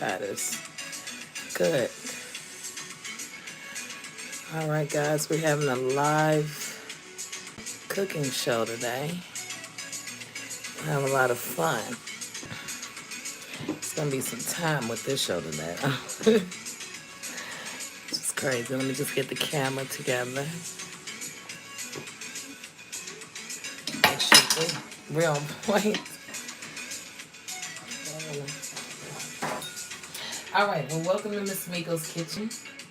That is good. All right, guys, we're having a live cooking show today. We have a lot of fun. It's gonna be some time with this show today. It's crazy. Let me just get the camera together. Make sure we're on point. All right, well, welcome to Miss Miko's Kitchen,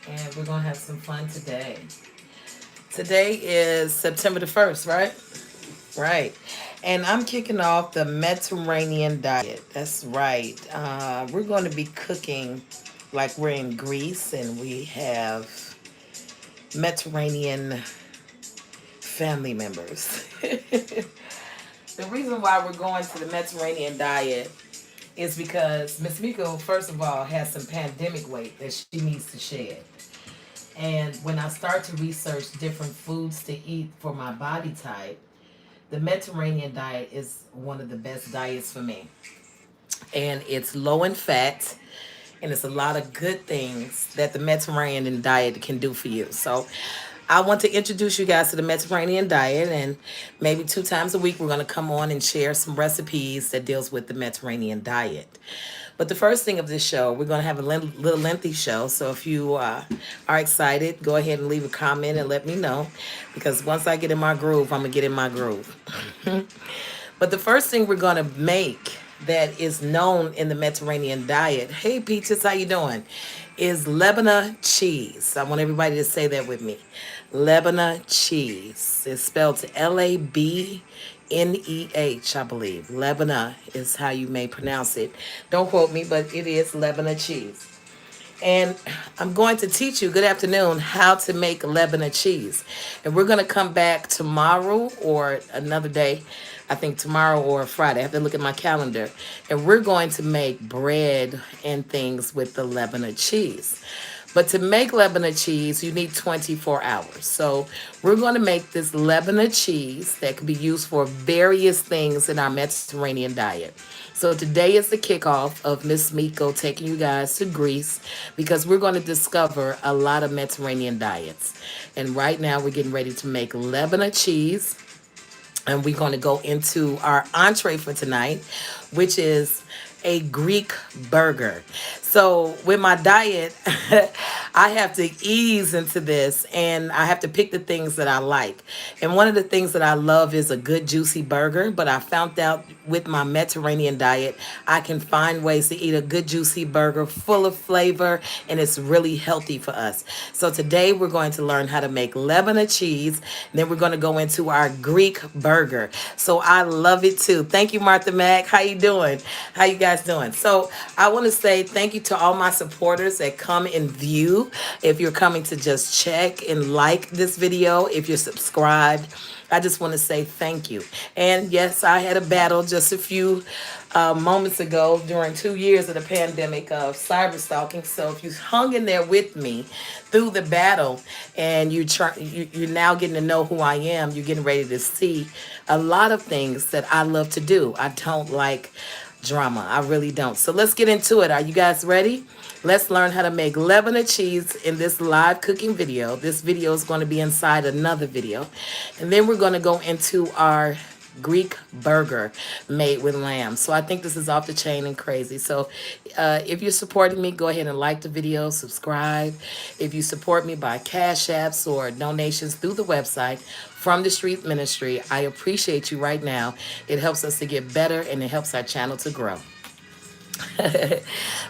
and we're gonna have some fun today. Today is September the 1st, right? Right. And I'm kicking off the Mediterranean diet. That's right. We're going to be cooking like we're in Greece and we have Mediterranean family members. The reason why we're going to the Mediterranean diet is because Miss Miko, first of all, has some pandemic weight that she needs to shed. And when I start to research different foods to eat for my body type, the Mediterranean diet is one of the best diets for me. And it's low in fat, and it's a lot of good things that the Mediterranean diet can do for you. So I want to introduce you guys to the Mediterranean diet, and maybe 2 times a week we're going to come on and share some recipes that deals with the Mediterranean diet. But the first thing of this show, we're going to have a little lengthy show. So if you are excited, go ahead and leave a comment and let me know. Because once I get in my groove, I'm going to get in my groove. But the first thing we're going to make that is known in the Mediterranean diet, hey Peaches, how you doing? Is labneh cheese. I want everybody to say that with me. Labneh cheese. It's spelled Labneh, I believe. Labneh is how you may pronounce it. Don't quote me, but it is labneh cheese. And I'm going to teach you, good afternoon, how to make labneh cheese. And we're going to come back tomorrow or another day. I think tomorrow or Friday. I have to look at my calendar. And we're going to make bread and things with the labneh cheese. But to make labneh cheese, you need 24 hours. So we're going to make this labneh cheese that can be used for various things in our Mediterranean diet. So today is the kickoff of Miss Miko taking you guys to Greece because we're going to discover a lot of Mediterranean diets. And right now we're getting ready to make labneh cheese. And we're going to go into our entree for tonight, which is a Greek burger. So with my diet, I have to ease into this and I have to pick the things that I like. And one of the things that I love is a good juicy burger, but I found out with my Mediterranean diet, I can find ways to eat a good juicy burger full of flavor and it's really healthy for us. So today we're going to learn how to make labneh cheese. And then we're going to go into our Greek burger. So I love it too. Thank you, Martha Mack. How you doing? How you guys doing? So I want to say thank you to all my supporters that come and view. If you're coming to just check and like this video, if you're subscribed, I just want to say thank you. And yes, I had a battle just a few moments ago during 2 years of the pandemic of cyber stalking. So if you hung in there with me through the battle and you're now getting to know who I am, you're getting ready to see a lot of things that I love to do. I don't like drama. I really don't. So let's get into it. Are you guys ready? Let's learn how to make labneh cheese in this live cooking video. This video is going to be inside another video. And then we're going to go into our Greek burger made with lamb. So I think this is off the chain and crazy. So if you're supporting me, go ahead and like the video, subscribe. If you support me by cash apps or donations through the website From the Street Ministry, I appreciate you right now. It helps us to get better and it helps our channel to grow.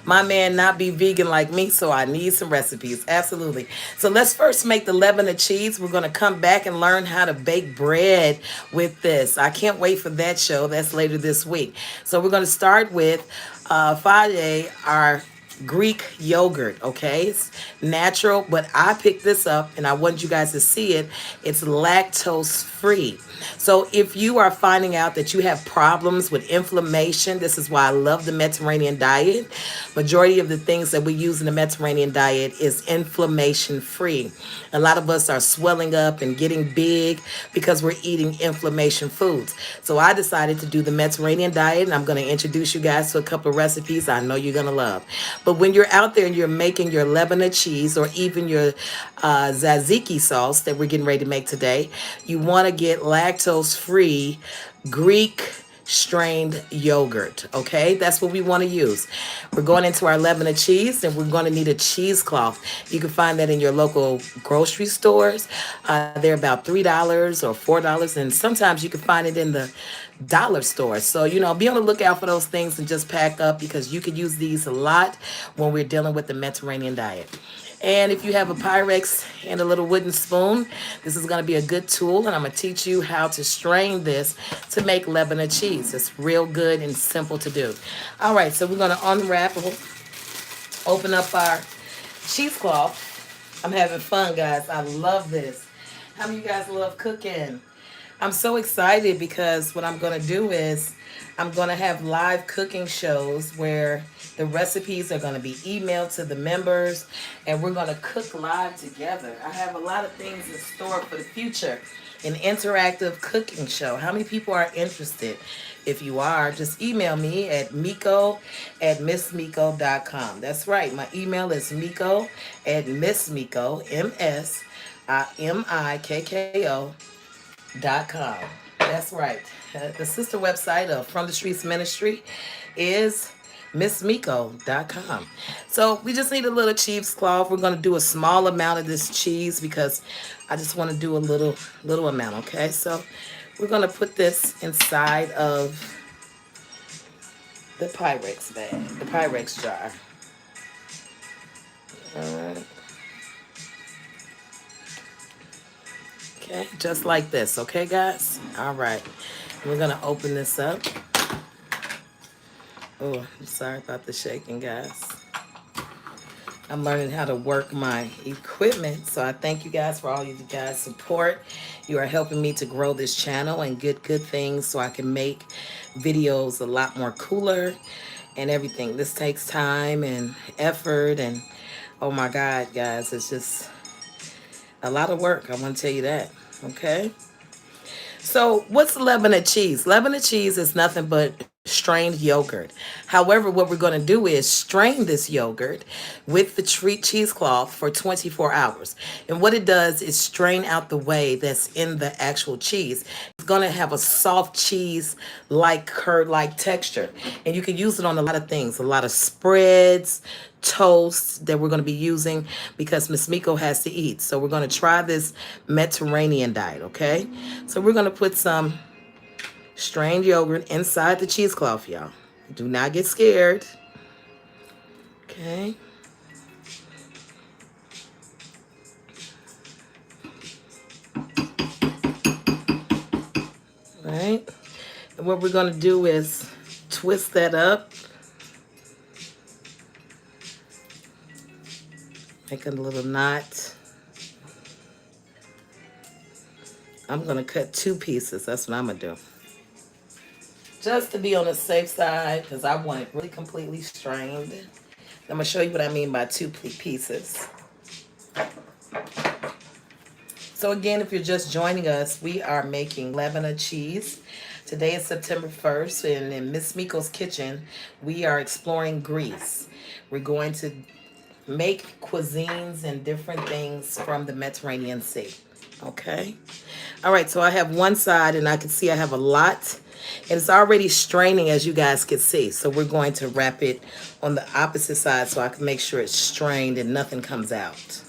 My man not be vegan like me, so I need some recipes. Absolutely. So let's first make the labneh cheese. We're going to come back and learn how to bake bread with this. I can't wait for that show. That's later this week. So we're going to start with Friday, our Greek yogurt, okay? It's natural, but I picked this up and I want you guys to see it. It's lactose free. So if you are finding out that you have problems with inflammation, this is why I love the Mediterranean diet. Majority of the things that we use in the Mediterranean diet is inflammation free. A lot of us are swelling up and getting big because we're eating inflammation foods. So I decided to do the Mediterranean diet and I'm going to introduce you guys to a couple of recipes I know you're going to love. But when you're out there and you're making your Lebanon cheese or even your tzatziki sauce that we're getting ready to make today, you want to get lactose free Greek strained yogurt. Okay, that's what we want to use. We're going into our Lebanon cheese, and we're going to need a cheesecloth. You can find that in your local grocery stores. They're about $3 or $4, and sometimes you can find it in the dollar store. So, be on the lookout for those things and just pack up, because you could use these a lot when we're dealing with the Mediterranean diet. And if you have a Pyrex and a little wooden spoon, this is going to be a good tool. And I'm going to teach you how to strain this to make Lebanon cheese. It's real good and simple to do. All right, so we're going to unwrap, open up our cheesecloth. I'm having fun, guys. I love this. How many of you guys love cooking? I'm so excited because what I'm going to do is I'm going to have live cooking shows where the recipes are going to be emailed to the members, and we're going to cook live together. I have a lot of things in store for the future. An interactive cooking show. How many people are interested? If you are, just email me at meeeee@missmeeko.com. That's right. My email is meeeee@missmeeko, MSMIKKO.com. That's right. The sister website of From the Streets Ministry is missmeeko.com. So we just need a little cheesecloth. We're going to do a small amount of this cheese because I just want to do a little amount, okay? So we're going to put this inside of the Pyrex bag, the Pyrex jar. All right. Okay, just like this, okay, guys? All right. We're going to open this up. Oh, I'm sorry about the shaking, guys. I'm learning how to work my equipment, so I thank you guys for all you guys' support. You are helping me to grow this channel and get good things so I can make videos a lot more cooler and everything. This takes time and effort, and oh my God, guys, it's just a lot of work. I want to tell you that, okay? So what's Lebanon cheese? Lebanon cheese is nothing but strained yogurt. However, what we're going to do is strain this yogurt with the treat cheesecloth for 24 hours. And what it does is strain out the whey that's in the actual cheese. It's going to have a soft cheese like curd-like texture. And you can use it on a lot of things, a lot of spreads, toasts that we're going to be using because Miss Meeko has to eat. So we're going to try this Mediterranean diet, okay? So we're going to put some strained yogurt inside the cheesecloth, y'all. Do not get scared. Okay. All right. And what we're going to do is twist that up. Make a little knot. I'm going to cut 2 pieces. That's what I'm going to do. Just to be on the safe side, because I want it really completely strained. I'm going to show you what I mean by 2 pieces. So again, if you're just joining us, we are making Lebanon cheese. Today is September 1st, and in Miss Meeko's kitchen, we are exploring Greece. We're going to make cuisines and different things from the Mediterranean Sea. Okay? All right, so I have one side, and I can see I have a lot. And it's already straining, as you guys can see. So we're going to wrap it on the opposite side so I can make sure it's strained and nothing comes out.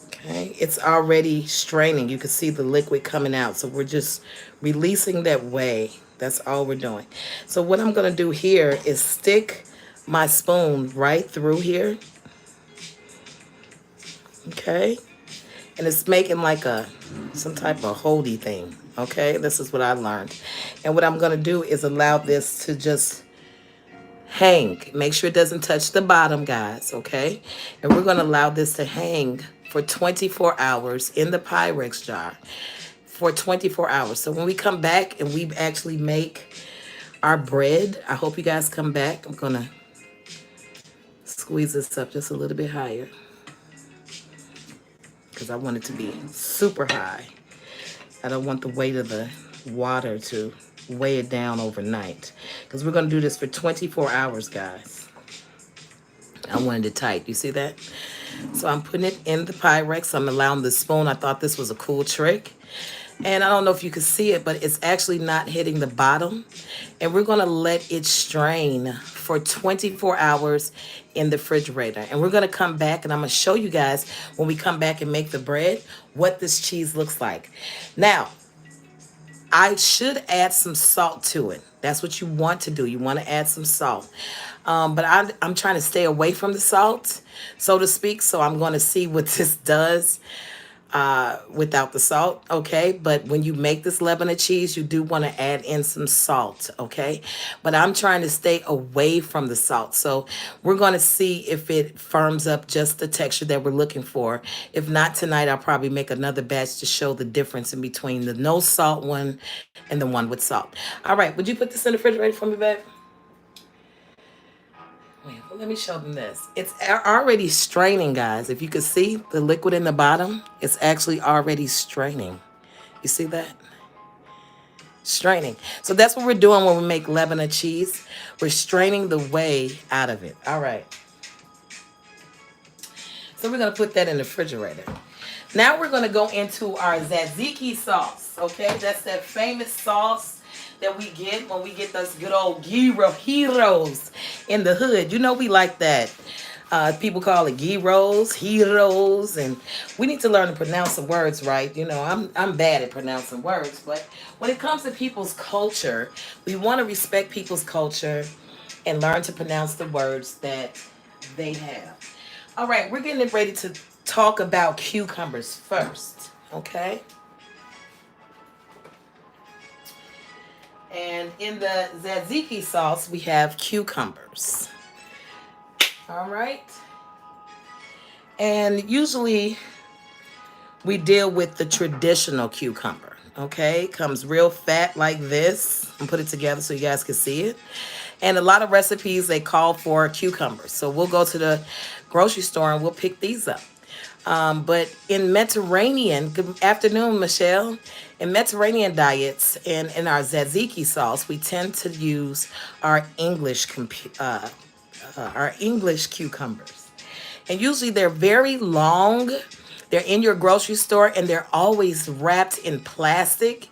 Okay, it's already straining. You can see the liquid coming out. So we're just releasing that whey. That's all we're doing. So what I'm going to do here is stick my spoon right through here. Okay. And it's making like some type of holdy thing. Okay, this is what I learned. And what I'm going to do is allow this to just hang. Make sure it doesn't touch the bottom, guys, okay? And we're going to allow this to hang for 24 hours in the Pyrex jar for 24 hours. So when we come back and we actually make our bread, I hope you guys come back. I'm going to squeeze this up just a little bit higher, because I want it to be super high. I don't want the weight of the water to weigh it down overnight. Because we're going to do this for 24 hours, guys. I wanted it tight. You see that? So I'm putting it in the Pyrex. I'm allowing the spoon. I thought this was a cool trick. And I don't know if you can see it, but it's actually not hitting the bottom. And we're going to let it strain for 24 hours in the refrigerator. And we're going to come back and I'm going to show you guys when we come back and make the bread what this cheese looks like. Now, I should add some salt to it. That's what you want to do. You want to add some salt. But I'm trying to stay away from the salt, so to speak. So I'm going to see what this does without the salt, okay? But when you make this Lebanon cheese, you do want to add in some salt, okay? But I'm trying to stay away from the salt. So we're going to see if it firms up just the texture that we're looking for. If not tonight, I'll probably make another batch to show the difference in between the no salt one and the one with salt. All right, would you put this in the refrigerator for me, babe? Wait, well, let me show them this. It's already straining, guys. If you can see the liquid in the bottom, it's actually already straining. You see that? Straining. So that's what we're doing when we make Lebanon cheese. We're straining the whey out of it. All right. So we're going to put that in the refrigerator. Now we're going to go into our tzatziki sauce, okay? That's that famous sauce that we get when we get those good old heroes in the hood. You know we like that. People call it gyros, heroes, and we need to learn to pronounce the words right. You know, I'm bad at pronouncing words, but when it comes to people's culture, we want to respect people's culture and learn to pronounce the words that they have. All right, we're getting ready to talk about cucumbers first, okay? And in the tzatziki sauce, we have cucumbers. All right. And usually we deal with the traditional cucumber, okay? Comes real fat like this. I'll put it together so you guys can see it. And a lot of recipes, they call for cucumbers. So we'll go to the grocery store and we'll pick these up. But in Mediterranean, good afternoon, Michelle. In Mediterranean diets and in our tzatziki sauce, we tend to use our English cucumbers. And usually they're very long. They're in your grocery store and they're always wrapped in plastic.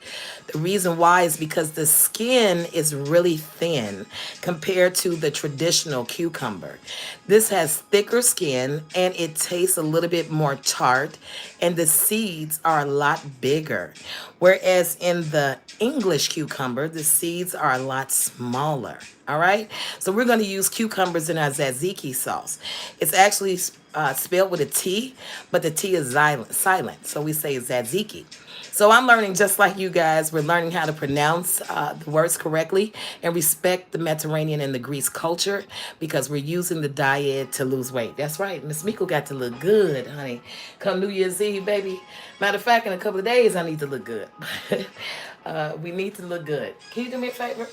The reason why is because the skin is really thin compared to the traditional cucumber. This has thicker skin and it tastes a little bit more tart and the seeds are a lot bigger. Whereas in the English cucumber, the seeds are a lot smaller. All right, so we're going to use cucumbers in our tzatziki sauce. It's actually spelled with a T, but the T is silent, so we say tzatziki. So I'm learning just like you guys. We're learning how to pronounce the words correctly and respect the Mediterranean and the Greece culture because we're using the diet to lose weight. That's right. Miss Miko got to look good, honey. Come New Year's Eve, baby. Matter of fact, in a couple of days, I need to look good. We need to look good. Can you do me a favor?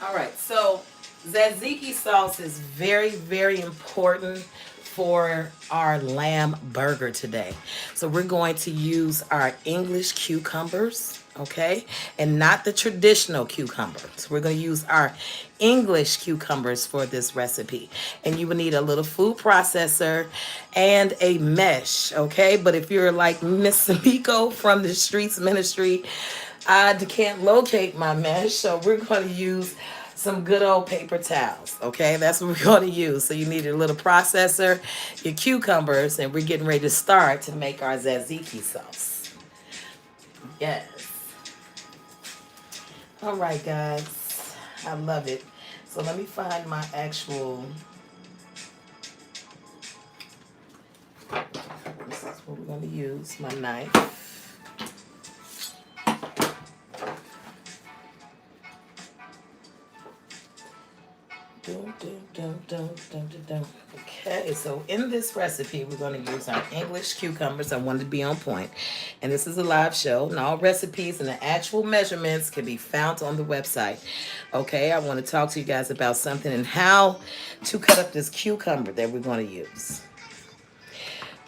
All right, so tzatziki sauce is very, very important for our lamb burger today. So we're going to use our English cucumbers, okay? And not the traditional cucumbers. We're going to use our English cucumbers for this recipe. And you will need a little food processor and a mesh, okay? But if you're like Miss Miko from the Streets Ministry, I can't locate my mesh, so we're going to use some good old paper towels, okay? That's what we're going to use. So you need your little processor, your cucumbers, and we're getting ready to start to make our tzatziki sauce. Yes. All right, guys. I love it. So let me find my actual... This is what we're going to use, my knife. Okay, so in this recipe, we're going to use our English cucumbers. I wanted to be on point. And this is a live show, and all recipes and the actual measurements can be found on the website. Okay, I want to talk to you guys about something and how to cut up this cucumber that we're going to use.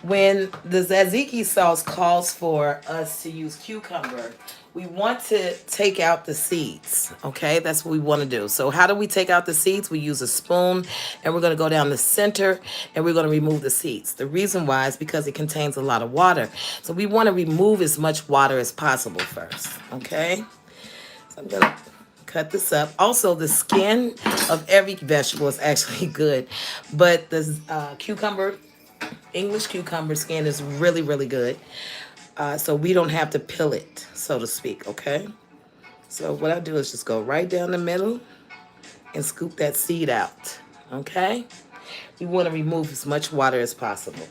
When the tzatziki sauce calls for us to use cucumber, we want to take out the seeds, okay? That's what we want to do. So how do we take out the seeds? We use a spoon, and we're going to go down the center, and we're going to remove the seeds. The reason why is because it contains a lot of water. So we want to remove as much water as possible first, okay? So I'm going to cut this up. Also, the skin of every vegetable is actually good, but the English cucumber skin is really, really good. So we don't have to peel it, so to speak, okay? So what I do is just go right down the middle and scoop that seed out, okay? We want to remove as much water as possible.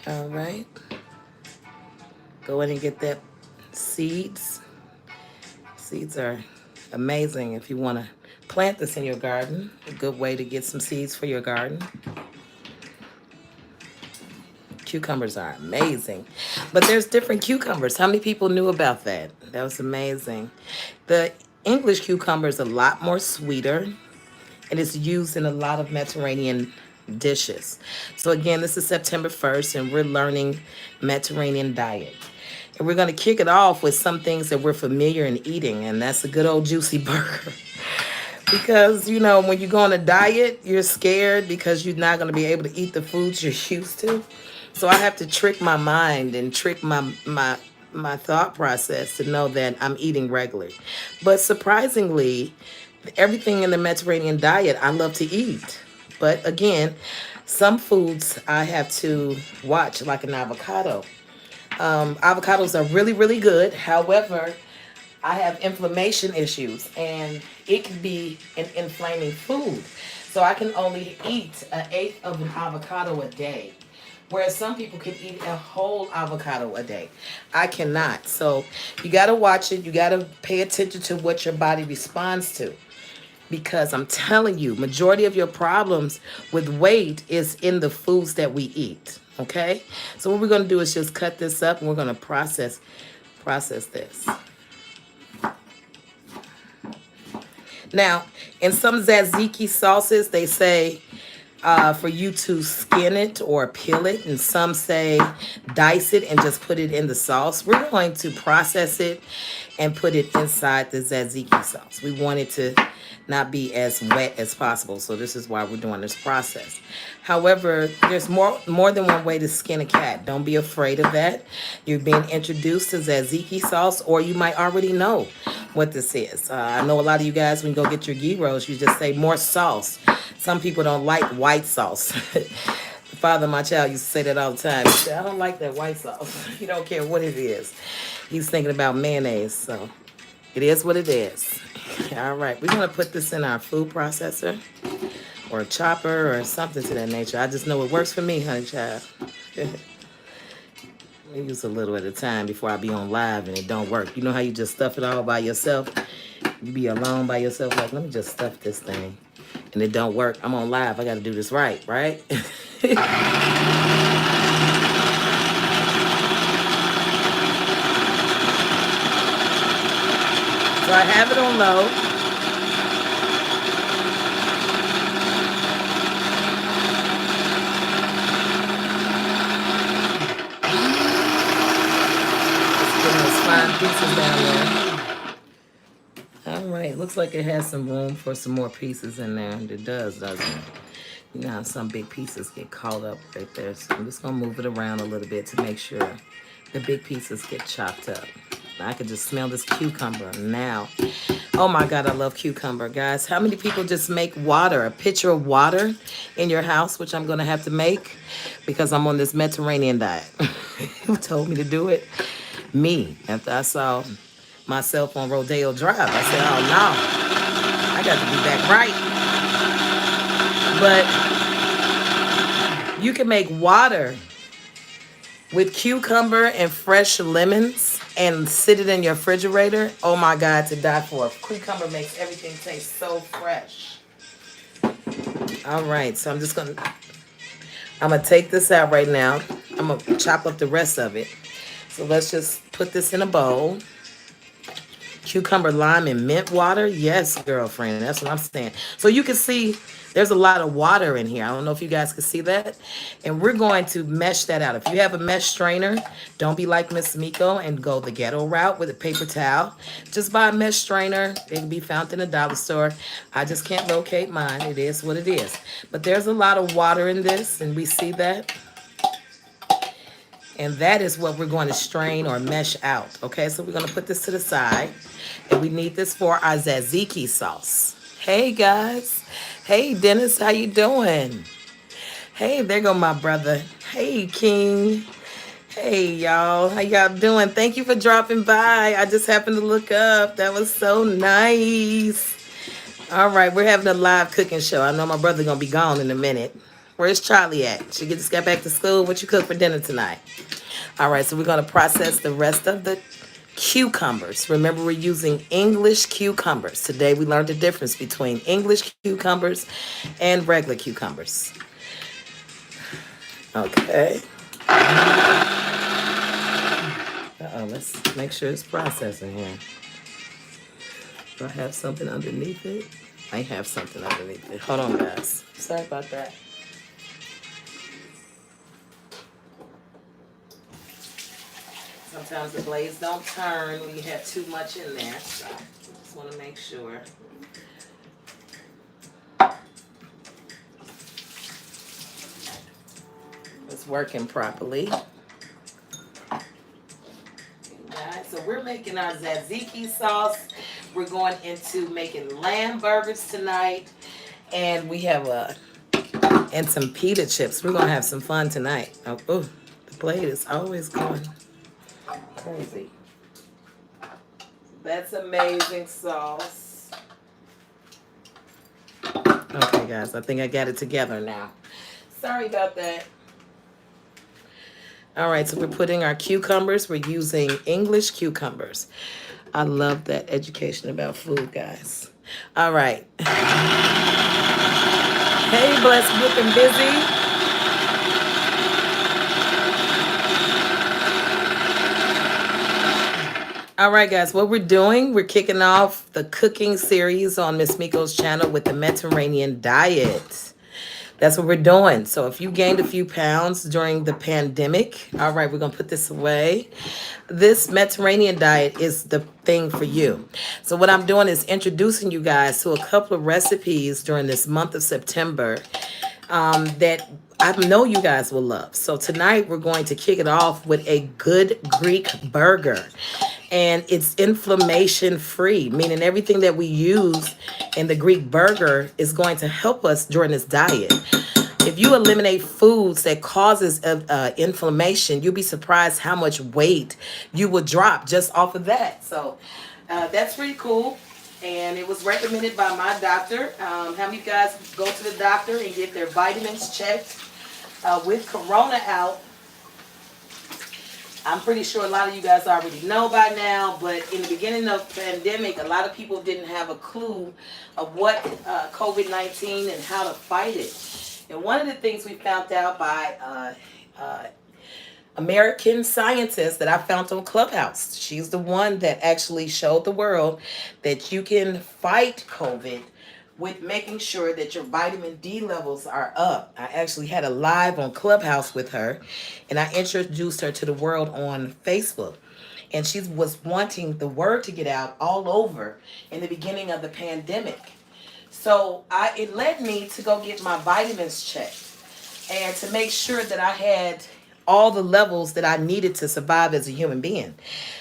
All right. Go in and get that seeds. Seeds are amazing if you want to plant this in your garden. A good way to get some seeds for your garden. Cucumbers are amazing. But there's different cucumbers. How many people knew about that? That was amazing. The English cucumber is a lot more sweeter, and it's used in a lot of Mediterranean dishes. So again, this is September 1st, and we're learning Mediterranean diet. And we're going to kick it off with some things that we're familiar in eating, and that's a good old juicy burger. Because, you know, when you go on a diet, you're scared because you're not going to be able to eat the foods you're used to. So I have to trick my mind and trick my thought process to know that I'm eating regularly. But surprisingly, everything in the Mediterranean diet I love to eat. But again, some foods I have to watch, like an avocado. Avocados are really, really good. However, I have inflammation issues, and it can be an inflaming food. So I can only eat 1/8 of an avocado a day, whereas some people can eat a whole avocado a day. I cannot. So you got to watch it. You got to pay attention to what your body responds to, because I'm telling you, majority of your problems with weight is in the foods that we eat. Okay? So what we're going to do is just cut this up, and we're going to process this. Now, in some tzatziki sauces, they say for you to skin it or peel it, and some say dice it and just put it in the sauce. We're going to process it and put it inside the tzatziki sauce. We want it to not be as wet as possible, so this is why we're doing this process. However, there's more than one way to skin a cat. Don't be afraid of that. You're being introduced to tzatziki sauce, or you might already know what this is. I know a lot of you guys, when you go get your gyros, you just say more sauce. Some people don't like white sauce. The father of my child used to say that all the time. He said, I don't like that white sauce. He don't care what it is. He's thinking about mayonnaise, so it is what it is. All right, we're going to put this in our food processor or a chopper or something to that nature. I just know it works for me, honey child. I use a little at a time before I be on live and it don't work. You know how you just stuff it all by yourself? You be alone by yourself, like, let me just stuff this thing. And it don't work. I'm on live. I got to do this right? So I have it on low. Let's get those fine pieces down there. All right, looks like it has some room for some more pieces in there. It does, doesn't it? You know how some big pieces get caught up right there. So I'm just going to move it around a little bit to make sure the big pieces get chopped up. I could just smell this cucumber now. Oh my God, I love cucumber, guys. How many people just make water, a pitcher of water in your house, which I'm going to have to make because I'm on this Mediterranean diet. Who told me to do it? Me. After I saw myself on Rodeo Drive, I said, oh no, I got to be back right. But you can make water with cucumber and fresh lemons and sit it in your refrigerator. Oh my God, to die for. Cucumber makes everything taste so fresh. All right, so I'm gonna take this out right now. I'm gonna chop up the rest of it. So let's just put this in a bowl. Cucumber, lime, and mint water. Yes, girlfriend. That's what I'm saying. So you can see there's a lot of water in here. I don't know if you guys can see that. And we're going to mesh that out. If you have a mesh strainer, don't be like Miss Miko and go the ghetto route with a paper towel. Just buy a mesh strainer. They can be found in a dollar store. I just can't locate mine. It is what it is. But there's a lot of water in this, and we see that. And that is what we're going to strain or mesh out. Okay, so we're going to put this to the side. And we need this for our tzatziki sauce. Hey, guys. Hey, Dennis, how you doing? Hey, there go my brother. Hey, King. Hey, y'all. How y'all doing? Thank you for dropping by. I just happened to look up. That was so nice. All right, we're having a live cooking show. I know my brother going to be gone in a minute. Where's Charlie at? She just got back to school. What you cook for dinner tonight? All right, so we're going to process the rest of the cucumbers. Remember, we're using English cucumbers. Today, we learned the difference between English cucumbers and regular cucumbers. Okay. Uh-oh, let's make sure it's processing here. Do I have something underneath it? I have something underneath it. Hold on, guys. Sorry about that. Sometimes the blades don't turn when you have too much in there. So just want to make sure. It's working properly. Right, so we're making our tzatziki sauce. We're going into making lamb burgers tonight. And we have and some pita chips. We're going to have some fun tonight. Oh, the blade is always going crazy. That's amazing sauce. Okay, guys, I think I got it together now. Sorry about that. All right, so we're putting our cucumbers. We're using English cucumbers. I love that education about food, guys. All right. Hey, Blessed, Book and Busy. All right, guys, what we're doing, we're kicking off the cooking series on Miss Miko's channel with the Mediterranean diet. That's what we're doing. So if you gained a few pounds during the pandemic, all right, we're going to put this away. This Mediterranean diet is the thing for you. So what I'm doing is introducing you guys to a couple of recipes during this month of September that I know you guys will love. So tonight we're going to kick it off with a good Greek burger. And it's inflammation free, meaning everything that we use in the Greek burger is going to help us during this diet. If you eliminate foods that causes inflammation, you'll be surprised how much weight you will drop just off of that. So that's pretty cool. And it was recommended by my doctor. How many of you guys go to the doctor and get their vitamins checked? With Corona out, I'm pretty sure a lot of you guys already know by now, but in the beginning of the pandemic, a lot of people didn't have a clue of what COVID-19 and how to fight it. And one of the things we found out by American scientist that I found on Clubhouse, she's the one that actually showed the world that you can fight COVID with making sure that your vitamin D levels are up. I actually had a live on Clubhouse with her, and I introduced her to the world on Facebook. And she was wanting the word to get out all over in the beginning of the pandemic. So it led me to go get my vitamins checked and to make sure that I had all the levels that I needed to survive as a human being.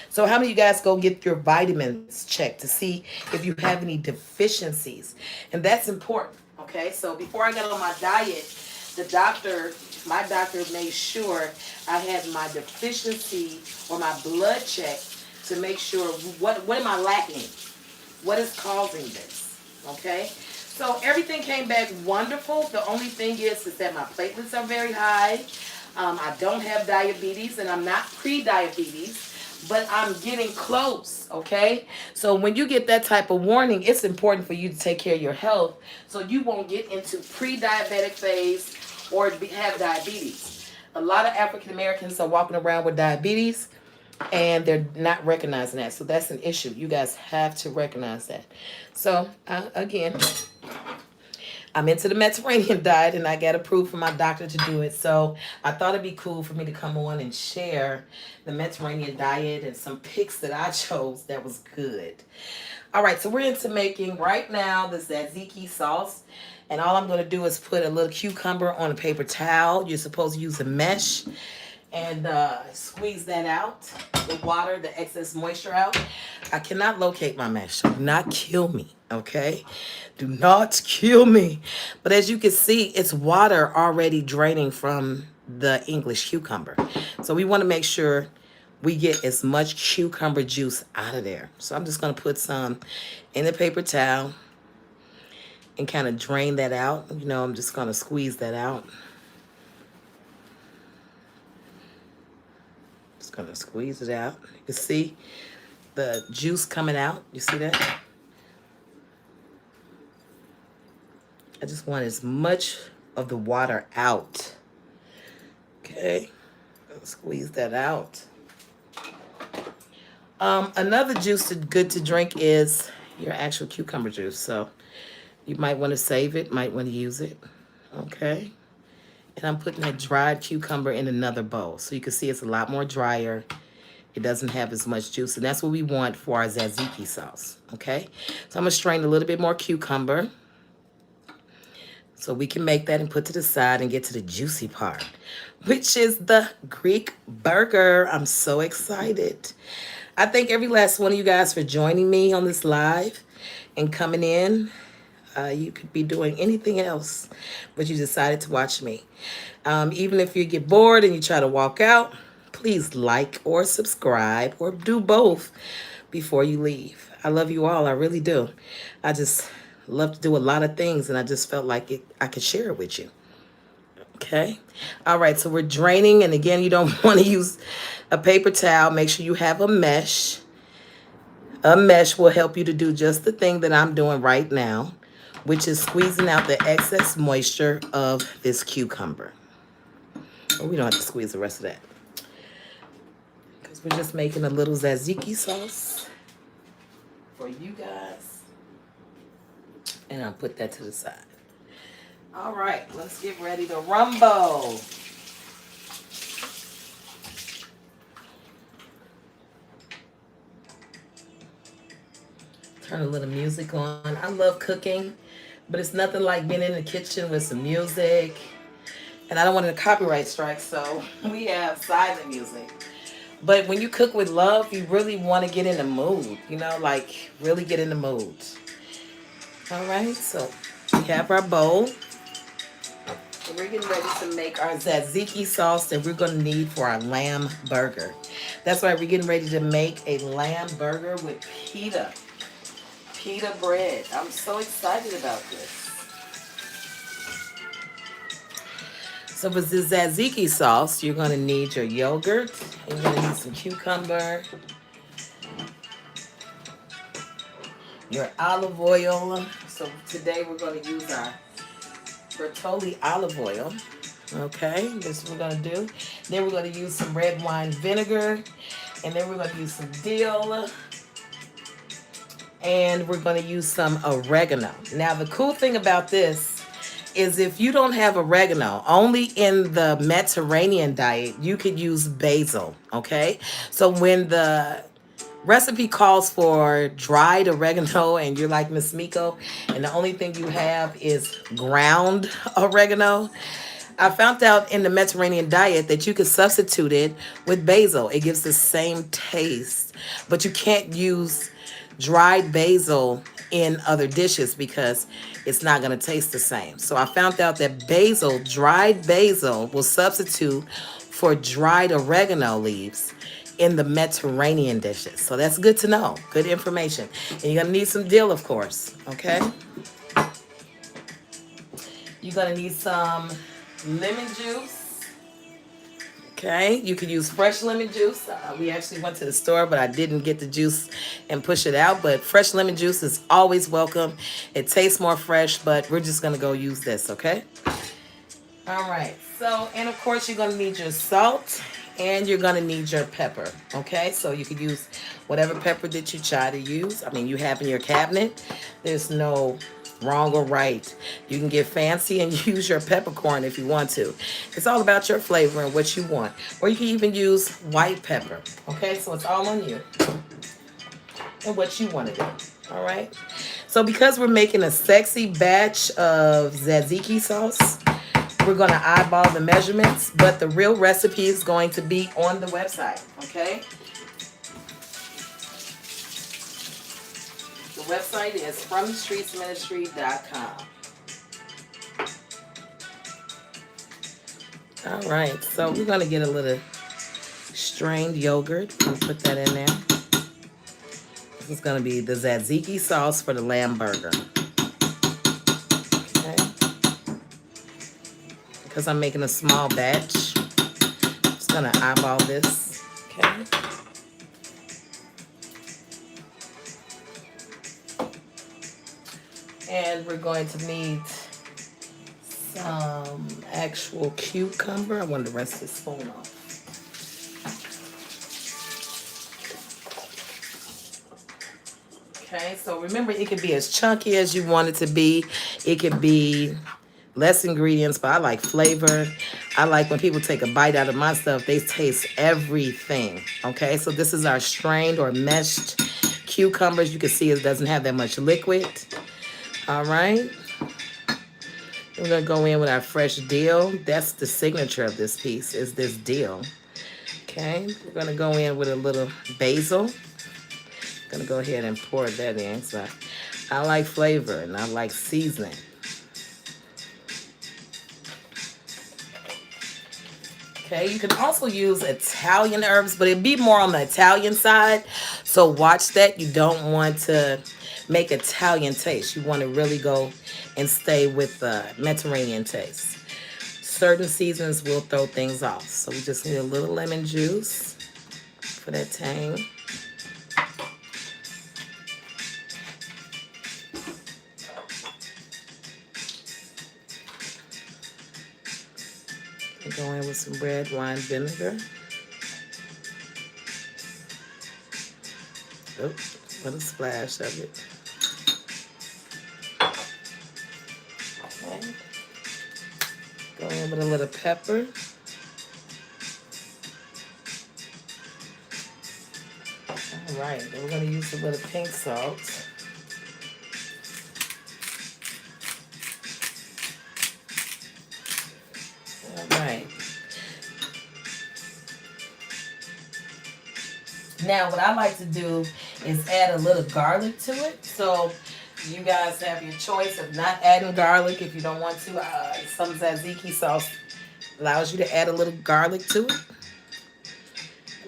So how many of you guys go get your vitamins checked to see if you have any deficiencies? And that's important, okay? So before I got on my diet, my doctor made sure I had my deficiency or my blood check to make sure what am I lacking? What is causing this, okay? So everything came back wonderful. The only thing is that my platelets are very high. I don't have diabetes and I'm not pre-diabetes, but I'm getting close, okay? So when you get that type of warning, it's important for you to take care of your health so you won't get into pre-diabetic phase or have diabetes. A lot of African Americans are walking around with diabetes and they're not recognizing that. So that's an issue. You guys have to recognize that. So, again, I'm into the Mediterranean diet and I got approved from my doctor to do it. So I thought it'd be cool for me to come on and share the Mediterranean diet and some picks that I chose that was good. All right, so we're into making right now the tzatziki sauce. And all I'm going to do is put a little cucumber on a paper towel. You're supposed to use a mesh and squeeze that out, the water, the excess moisture out. I cannot locate my mesh, so do not kill me, okay? Do not kill me. But as you can see, it's water already draining from the English cucumber. So we want to make sure we get as much cucumber juice out of there. So I'm just going to put some in the paper towel and kind of drain that out. You know, I'm just going to squeeze that out. Just going to squeeze it out. You can see the juice coming out. You see that? I just want as much of the water out. Okay. Squeeze that out. Another juice that's good to drink is your actual cucumber juice. So you might want to save it, might want to use it. Okay. And I'm putting that dried cucumber in another bowl. So you can see it's a lot more drier. It doesn't have as much juice. And that's what we want for our tzatziki sauce. Okay. So I'm going to strain a little bit more cucumber, so we can make that and put to the side and get to the juicy part, which is the Greek burger. I'm so excited. I thank every last one of you guys for joining me on this live and coming in. You could be doing anything else, but you decided to watch me. Even if you get bored and you try to walk out, please like or subscribe or do both before you leave. I love you all. I really do. I just love to do a lot of things, and I just felt like I could share it with you. Okay. All right. So we're draining. And again, you don't want to use a paper towel. Make sure you have a mesh. A mesh will help you to do just the thing that I'm doing right now, which is squeezing out the excess moisture of this cucumber. Oh, we don't have to squeeze the rest of that, because we're just making a little tzatziki sauce for you guys. And I'll put that to the side. All right, let's get ready to rumble. Turn a little music on. I love cooking, but it's nothing like being in the kitchen with some music. And I don't want a copyright strike, so we have silent music. But when you cook with love, you really want to get in the mood, you know, like really get in the mood. All right, so we have our bowl. And we're getting ready to make our tzatziki sauce that we're going to need for our lamb burger. That's right, we're getting ready to make a lamb burger with pita. Pita bread. I'm so excited about this. So for the tzatziki sauce, you're going to need your yogurt. You're going to need some cucumber. Your olive oil. So today we're going to use our Bertolli olive oil. Okay, this is what we're going to do. Then we're going to use some red wine vinegar. And then we're going to use some dill. And we're going to use some oregano. Now, the cool thing about this is if you don't have oregano, only in the Mediterranean diet, you could use basil, okay? So when the recipe calls for dried oregano and you're like Miss Miko, and the only thing you have is ground oregano, I found out in the Mediterranean diet that you can substitute it with basil. It gives the same taste, but you can't use dried basil in other dishes because it's not going to taste the same. So I found out that basil, dried basil, will substitute for dried oregano leaves in the Mediterranean dishes. So that's good to know. Good information. And you're going to need some dill, of course. Okay? You're going to need some lemon juice. Okay, you can use fresh lemon juice. We actually went to the store, but I didn't get the juice and push it out. But fresh lemon juice is always welcome. It tastes more fresh, but we're just gonna go use this, okay? All right, so, and of course you're gonna need your salt and you're gonna need your pepper, okay? So you can use whatever pepper that you try to use. I mean, you have in your cabinet. There's no wrong or right. You can get fancy and use your peppercorn if you want to. It's all about your flavor and what you want. Or you can even use white pepper, okay? So it's all on you and what you want to do, all right? So because we're making a sexy batch of tzatziki sauce, we're going to eyeball the measurements, but the real recipe is going to be on the website, okay? The website is fromthestreetsministry.com. All right, so we're going to get a little strained yogurt and put that in there. This is going to be the tzatziki sauce for the lamb burger. Okay. Because I'm making a small batch, I'm just going to eyeball this. Okay. And we're going to need some actual cucumber. I want to rest this spoon off. Okay, so remember, it could be as chunky as you want it to be. It could be less ingredients, but I like flavor. I like when people take a bite out of my stuff, they taste everything. Okay, so this is our strained or meshed cucumbers. You can see it doesn't have that much liquid. All right. We're going to go in with our fresh dill. That's the signature of this piece, is this dill. Okay, we're going to go in with a little basil. Gonna go ahead and pour that in. So I like flavor and I like seasoning. Okay, you can also use Italian herbs, but it'd be more on the Italian side. So watch that. You don't want to make Italian taste. You want to really go and stay with the Mediterranean taste. Certain seasons will throw things off. So we just need a little lemon juice for that tang. Go in with some red wine vinegar. Oops, a little splash of it. Okay. Go in with a little pepper. All right, then we're going to use a little pink salt. Right. Now, what I like to do is add a little garlic to it. So you guys have your choice of not adding garlic if you don't want to. Some tzatziki sauce allows you to add a little garlic to it.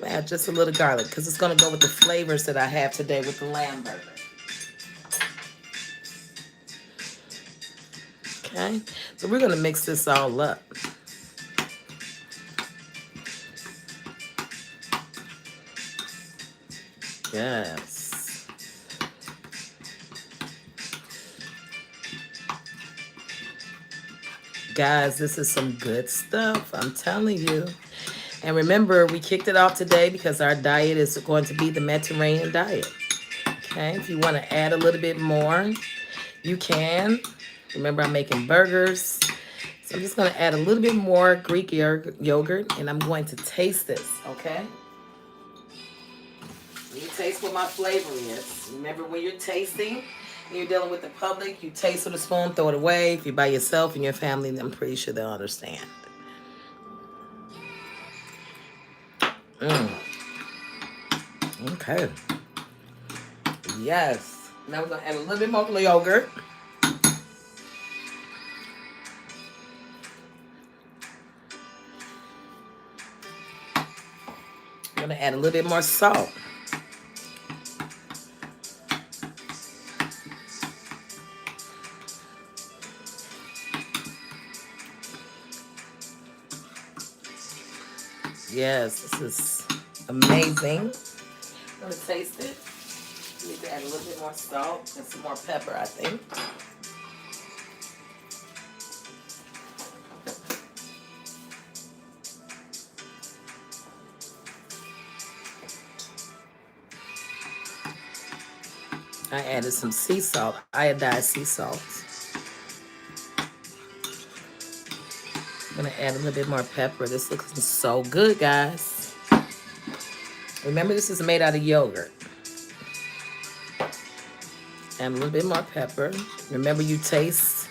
Add just a little garlic because it's going to go with the flavors that I have today with the lamb burger. Okay, so we're going to mix this all up. Yes. Guys, this is some good stuff. I'm telling you. And remember, we kicked it off today because our diet is going to be the Mediterranean diet. Okay, if you want to add a little bit more, you can. Remember, I'm making burgers. So I'm just going to add a little bit more Greek yogurt, and I'm going to taste this, okay? You taste what my flavor is. Remember, when you're tasting and you're dealing with the public, you taste with a spoon, throw it away. If you're by yourself and your family, I'm pretty sure they'll understand. Okay. Yes. Now we're going to add a little bit more yogurt. I'm going to add a little bit more salt. Yes, this is amazing. I'm gonna taste it. Need to add a little bit more salt and some more pepper, I think. I added some sea salt, iodized sea salt. I'm gonna add a little bit more pepper. This looks so good, guys. Remember, this is made out of yogurt. And a little bit more pepper. Remember, you taste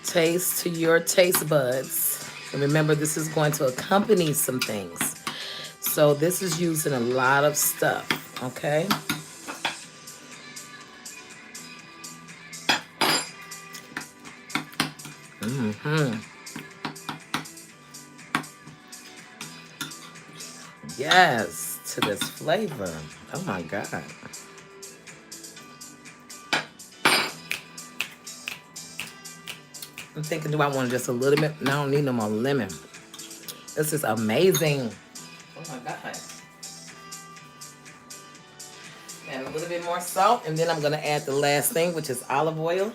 to your taste buds. And remember, this is going to accompany some things. So this is using a lot of stuff, okay? Yes, to this flavor. Oh my God. I'm thinking, do I want just a little bit? No, I don't need no more lemon. This is amazing. Oh my God. Add a little bit more salt, and then I'm gonna add the last thing, which is olive oil.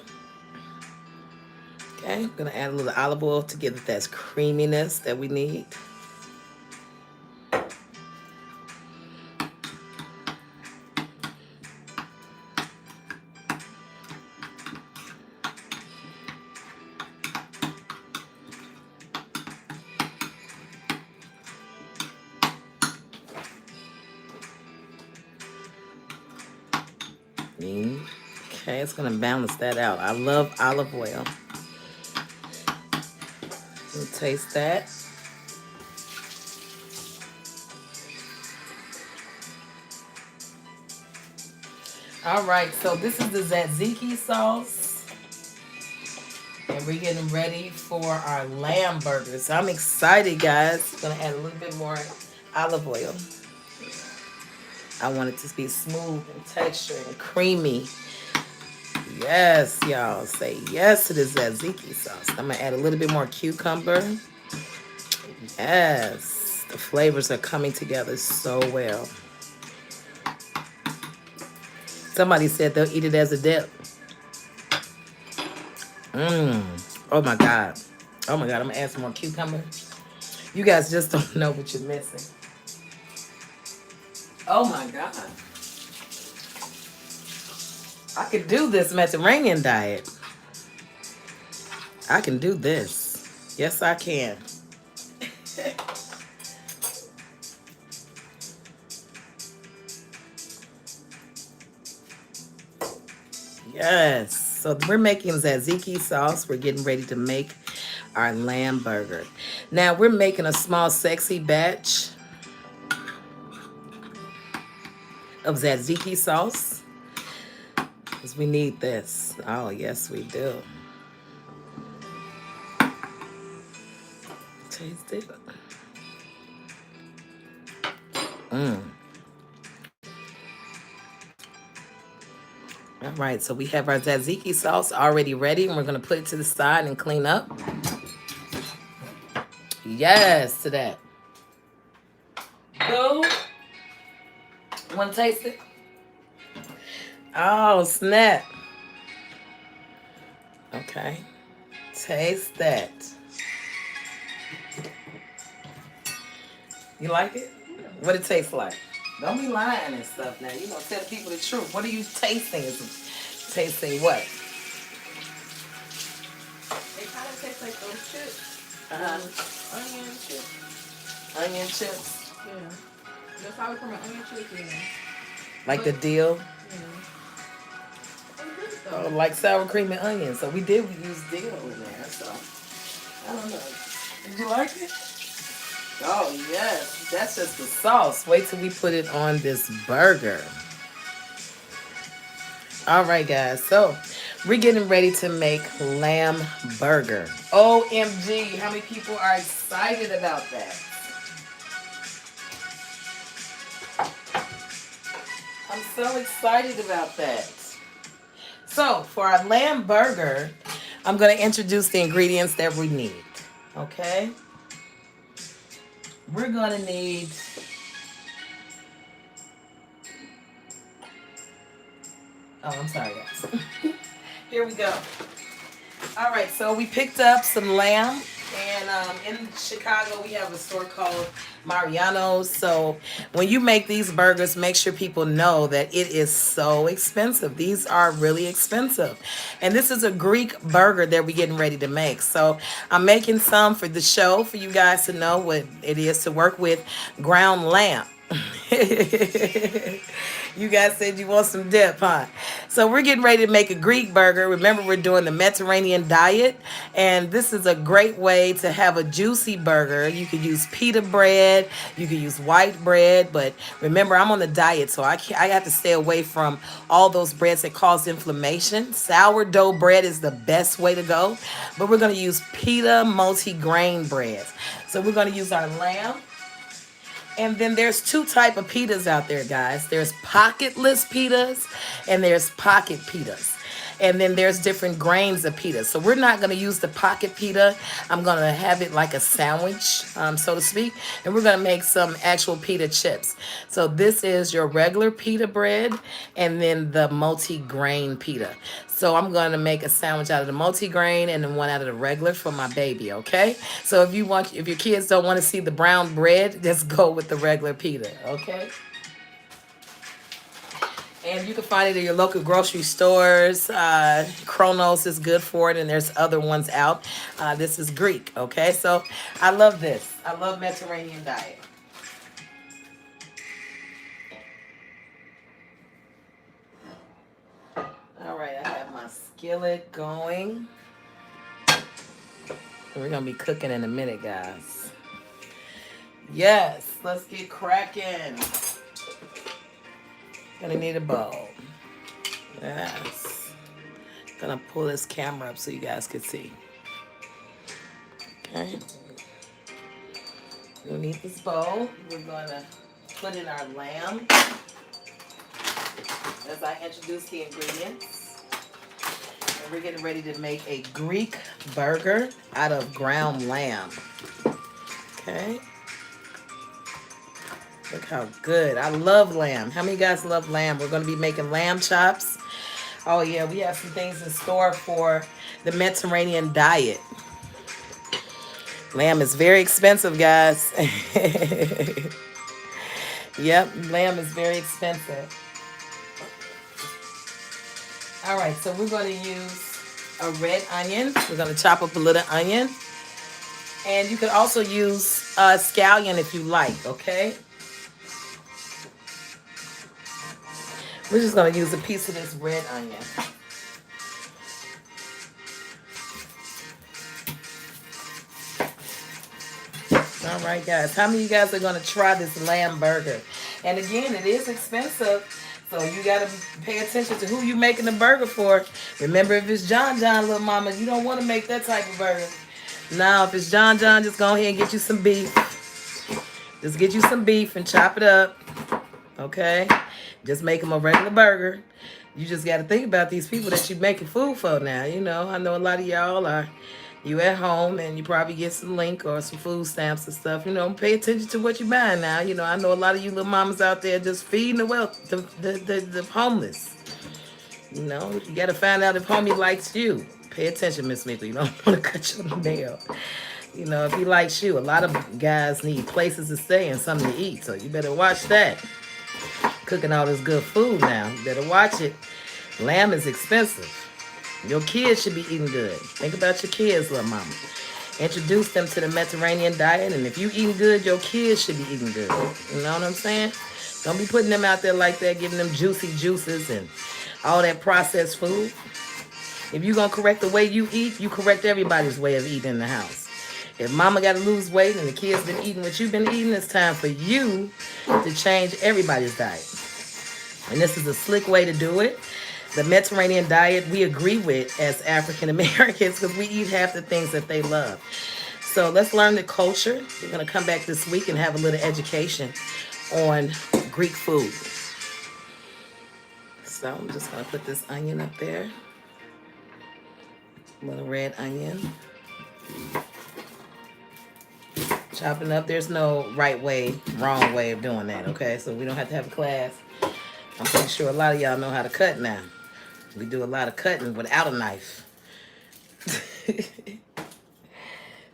Okay, I'm gonna add a little olive oil to give it that creaminess that we need. Okay, it's gonna balance that out. I love olive oil. We'll taste that. All right, so this is the tzatziki sauce. And we're getting ready for our lamb burgers. I'm excited, guys. I'm gonna add a little bit more olive oil. I want it to be smooth and texture and creamy. Yes, y'all. Say yes to this tzatziki sauce. I'm gonna add a little bit more cucumber. Yes, the flavors are coming together so well. Somebody said they'll eat it as a dip. Oh my God. Oh my God, I'm gonna add some more cucumber. You guys just don't know what you're missing. Oh my God. I could do this Mediterranean diet. I can do this. Yes, I can. Yes. So we're making tzatziki sauce. We're getting ready to make our lamb burger. Now we're making a small sexy batch of tzatziki sauce because we need this. Oh, yes, we do. Taste it. All right, so we have our tzatziki sauce already ready, and we're going to put it to the side and clean up. Yes, to that. Boo. Want to taste it? Oh, snap. Okay. Taste that. You like it? What it tastes like? Don't be lying and stuff now. You know, tell the people the truth. What are you tasting? Tasting what? It kind of tastes like those chips. Onion chips. Onion chips? Yeah. The sour cream and onion chips, yeah. Like the dill? Yeah. Oh, like sour cream and onion. So we use dill in there, so I don't know. Did you like it? Oh, yes. That's just the sauce. Wait till we put it on this burger. All right, guys. So we're getting ready to make lamb burger. OMG. How many people are excited about that? I'm so excited about that. So for our lamb burger, I'm going to introduce the ingredients that we need. Okay? we're gonna need I'm sorry guys. Here we go. All right, so we picked up some lamb, and in Chicago we have a store called Mariano's. So when you make these burgers, make sure people know that it is so expensive. These are really expensive, and this is a Greek burger that we're getting ready to make. So I'm making some for the show for you guys to know what it is to work with ground lamb. You guys said you want some dip, huh? So we're getting ready to make a Greek burger. Remember, we're doing the Mediterranean diet, and this is a great way to have a juicy burger. You could use pita bread, you could use white bread, but remember, I'm on the diet, so I have to stay away from all those breads that cause inflammation. Sourdough bread is the best way to go, but we're going to use pita multi-grain breads. So we're going to use our lamb. And then there's two type of pitas out there, guys. There's pocketless pitas and there's pocket pitas. And then there's different grains of pita. So we're not going to use the pocket pita. I'm going to have it like a sandwich, so to speak. And we're going to make some actual pita chips. So this is your regular pita bread and then the multi-grain pita. So I'm going to make a sandwich out of the multi-grain and then one out of the regular for my baby, okay? So if your kids don't want to see the brown bread, just go with the regular pita, okay? And you can find it in your local grocery stores. Kronos is good for it, and there's other ones out. This is Greek, okay? So I love this. I love Mediterranean diet. All right, I have my skillet going. We're going to be cooking in a minute, guys. Yes, let's get cracking. Gonna need a bowl. Yes. Gonna pull this camera up so you guys can see. Okay. We'll need this bowl. We're gonna put in our lamb as I introduce the ingredients. And we're getting ready to make a Greek burger out of ground lamb. Okay. Look how good. I love lamb. How many of you guys love lamb? We're going to be making lamb chops. Oh, yeah. We have some things in store for the Mediterranean diet. Lamb is very expensive, guys. Yep. Lamb is very expensive. All right. So we're going to use a red onion. We're going to chop up a little onion. And you can also use scallion if you like, okay? We're just going to use a piece of this red onion. All right, guys. How many of you guys are going to try this lamb burger? And again, it is expensive. So you got to pay attention to who you're making the burger for. Remember, if it's John, little mama, you don't want to make that type of burger. Now, if it's John, just go ahead and get you some beef. Just get you some beef and chop it up. Okay? Just make them a regular burger. You just got to think about these people that you're making food for now. You know, I know a lot of y'all are, you at home and you probably get some link or some food stamps and stuff. You know, pay attention to what you're buying now. You know, I know a lot of you little mamas out there just feeding the homeless. You know, you got to find out if homie likes you. Pay attention, Miss Mickle. You don't want to cut your nail. You know, if he likes you, a lot of guys need places to stay and something to eat. So you better watch that. Cooking all this good food now. You better watch it. Lamb is expensive. Your kids should be eating good. Think about your kids, little mama. Introduce them to the Mediterranean diet, and if you eating good, your kids should be eating good. You know what I'm saying? Don't be putting them out there like that, giving them juicy juices and all that processed food. If you're going to correct the way you eat, you correct everybody's way of eating in the house. If mama got to lose weight and the kids been eating what you've been eating, it's time for you to change everybody's diet. And this is a slick way to do it. The Mediterranean diet we agree with as African Americans because we eat half the things that they love. So let's learn the culture. We're going to come back this week and have a little education on Greek food. So I'm just going to put this onion up there. A little red onion. Chopping up, there's no right way, wrong way of doing that, okay? So we don't have to have a class. I'm pretty sure a lot of y'all know how to cut now. We do a lot of cutting without a knife.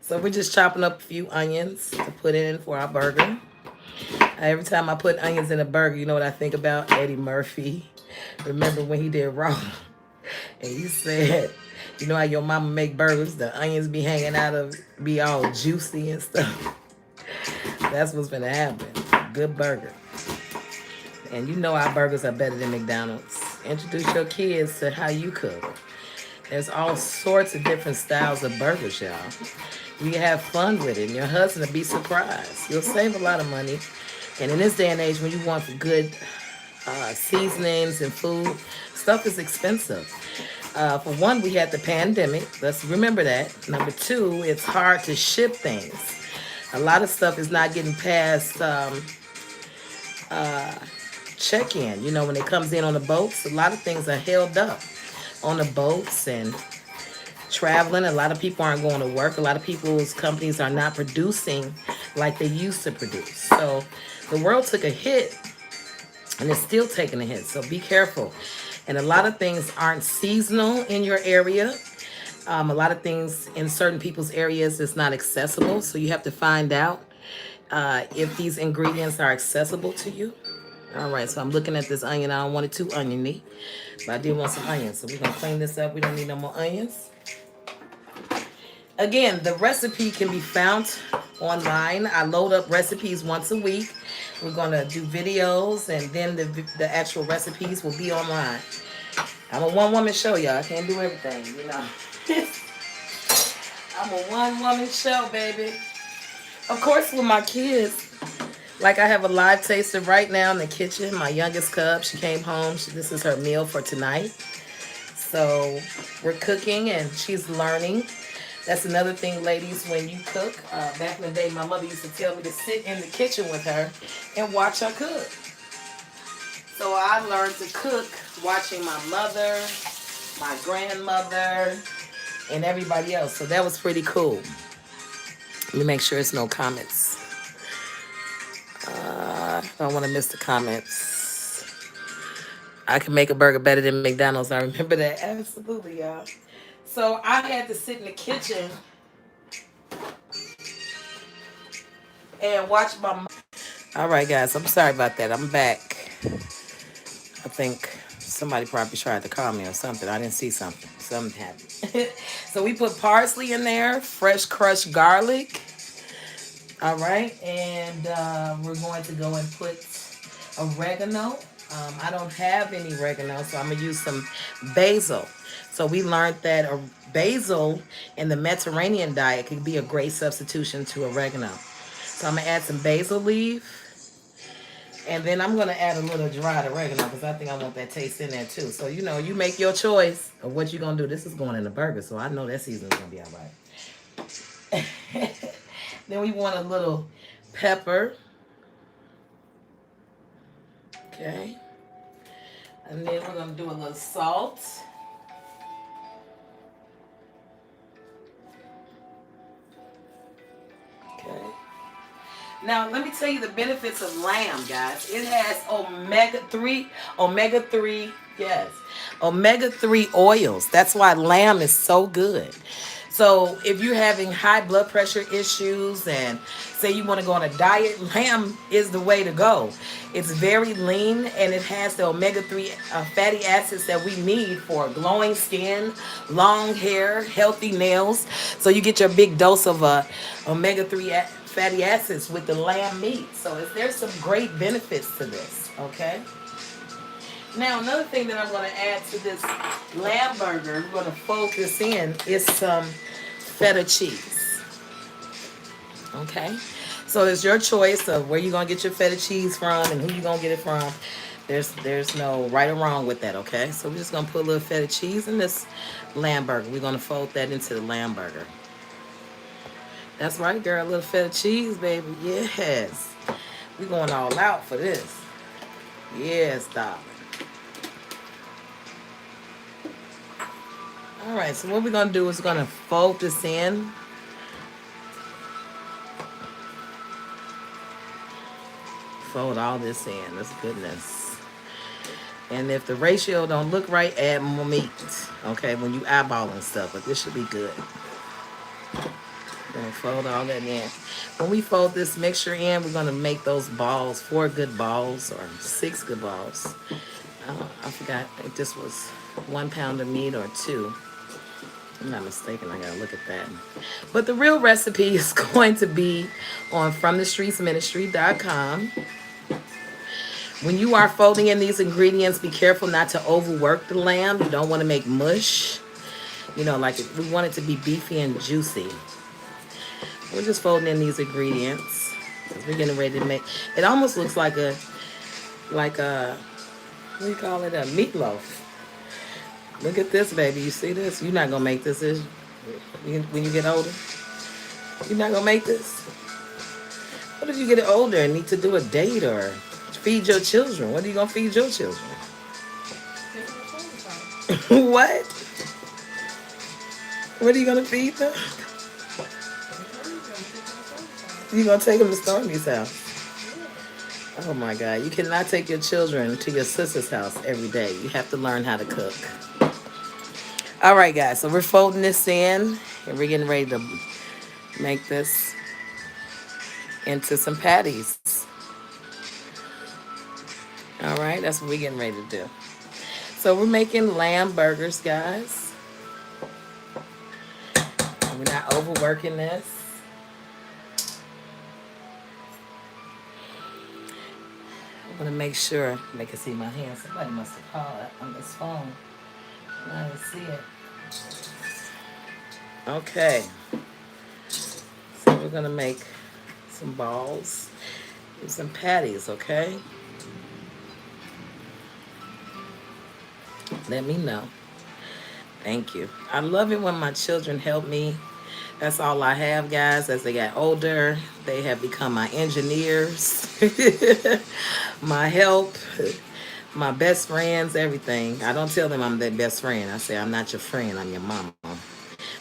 So we're just chopping up a few onions to put in for our burger. Every time I put onions in a burger, you know what I think about? Eddie Murphy. Remember when he did Raw? And he said, you know how your mama make burgers? The onions be hanging out of, be all juicy and stuff. That's what's gonna happen. Good burger. And you know our burgers are better than McDonald's. Introduce your kids to how you cook. There's all sorts of different styles of burgers, y'all. You can have fun with it, and your husband will be surprised. You'll save a lot of money. And in this day and age, when you want good seasonings and food, stuff is expensive. For one, we had the pandemic. Let's remember that. Number two, it's hard to ship things. A lot of stuff is not getting past check-in. You know, when it comes in on the boats, a lot of things are held up on the boats and traveling. A lot of people aren't going to work. A lot of people's companies are not producing like they used to produce. So the world took a hit, and it's still taking a hit. So be careful. And a lot of things aren't seasonal in your area. A lot of things in certain people's areas is not accessible. So you have to find out if these ingredients are accessible to you. All right, so I'm looking at this onion. I don't want it too oniony, but I did want some onions. So we're going to clean this up. We don't need no more onions. Again, the recipe can be found online. I load up recipes once a week. We're going to do videos, and then the actual recipes will be online. I'm a one-woman show, y'all. I can't do everything, you know. I'm a one-woman show, baby. Of course, with my kids, like I have a live taster right now in the kitchen. My youngest cub, she came home. This is her meal for tonight. So we're cooking, and she's learning. That's another thing, ladies, when you cook. Back in the day, my mother used to tell me to sit in the kitchen with her and watch her cook. So I learned to cook watching my mother, my grandmother, and everybody else. So that was pretty cool. Let me make sure it's no comments. I don't want to miss the comments. I can make a burger better than McDonald's. I remember that. Absolutely, y'all. So I had to sit in the kitchen and watch my mom. All right, guys. I'm sorry about that. I'm back. I think somebody probably tried to call me or something. I didn't see something. Something happened. So we put parsley in there, fresh crushed garlic. All right. And we're going to go and put oregano. I don't have any oregano, so I'm going to use some basil. So we learned that basil in the Mediterranean diet could be a great substitution to oregano. So I'm going to add some basil leaf. And then I'm going to add a little dried oregano because I think I want that taste in there too. So, you know, you make your choice of what you're going to do. This is going in the burger, so I know that seasoning's going to be all right. Then we want a little pepper. Okay. And then we're going to do a little salt. Okay. Now, let me tell you the benefits of lamb, guys. It has omega-3 oils. That's why lamb is so good. So if you're having high blood pressure issues and say you want to go on a diet, lamb is the way to go. It's very lean, and it has the omega-3 fatty acids that we need for glowing skin, long hair, healthy nails. So you get your big dose of omega-3 fatty acids with the lamb meat. So there's some great benefits to this, okay? Now, another thing that I'm going to add to this lamb burger, we're going to fold this in, is some feta cheese. Okay? So it's your choice of where you're going to get your feta cheese from and who you're going to get it from. There's no right or wrong with that, okay? So we're just going to put a little feta cheese in this lamb burger. We're going to fold that into the lamb burger. That's right, girl. A little feta cheese, baby. Yes. We're going all out for this. Yes, darling. All right, so what we're going to do is we're going to fold this in. Fold all this in. That's goodness. And if the ratio don't look right, add more meat. Okay, when you eyeballing stuff, but this should be good. We're gonna fold all that in. When we fold this mixture in, we're gonna make those balls, 4 good balls or 6 good balls. I forgot if this was 1 pound of meat or 2. I'm not mistaken, I gotta look at that. But the real recipe is going to be on FromTheStreetsMinistry.com. When you are folding in these ingredients, be careful not to overwork the lamb. You don't want to make mush. You know, like we want it to be beefy and juicy. We're just folding in these ingredients because we're getting ready to make. It almost looks like a, what do you call it? A meatloaf. Look at this, baby. You see this? You're not gonna make this, is you? When you get older, you're not gonna make this. What if you get older and need to do a date or feed your children? What are you gonna feed your children? What? What are you gonna feed them? You gonna take them to Stormy's house? Oh my God! You cannot take your children to your sister's house every day. You have to learn how to cook. All right, guys. So we're folding this in, and we're getting ready to make this into some patties. All right, that's what we're getting ready to do. So we're making lamb burgers, guys. We're not overworking this. I want to make sure they can see my hand. Somebody must have called on this phone. I didn't see it. Okay. So we're going to make some balls and some patties, okay? Let me know. Thank you. I love it when my children help me. That's all I have, guys. As they got older, they have become my engineers, my help, my best friends, everything. I don't tell them I'm their best friend. I say, I'm not your friend, I'm your mama.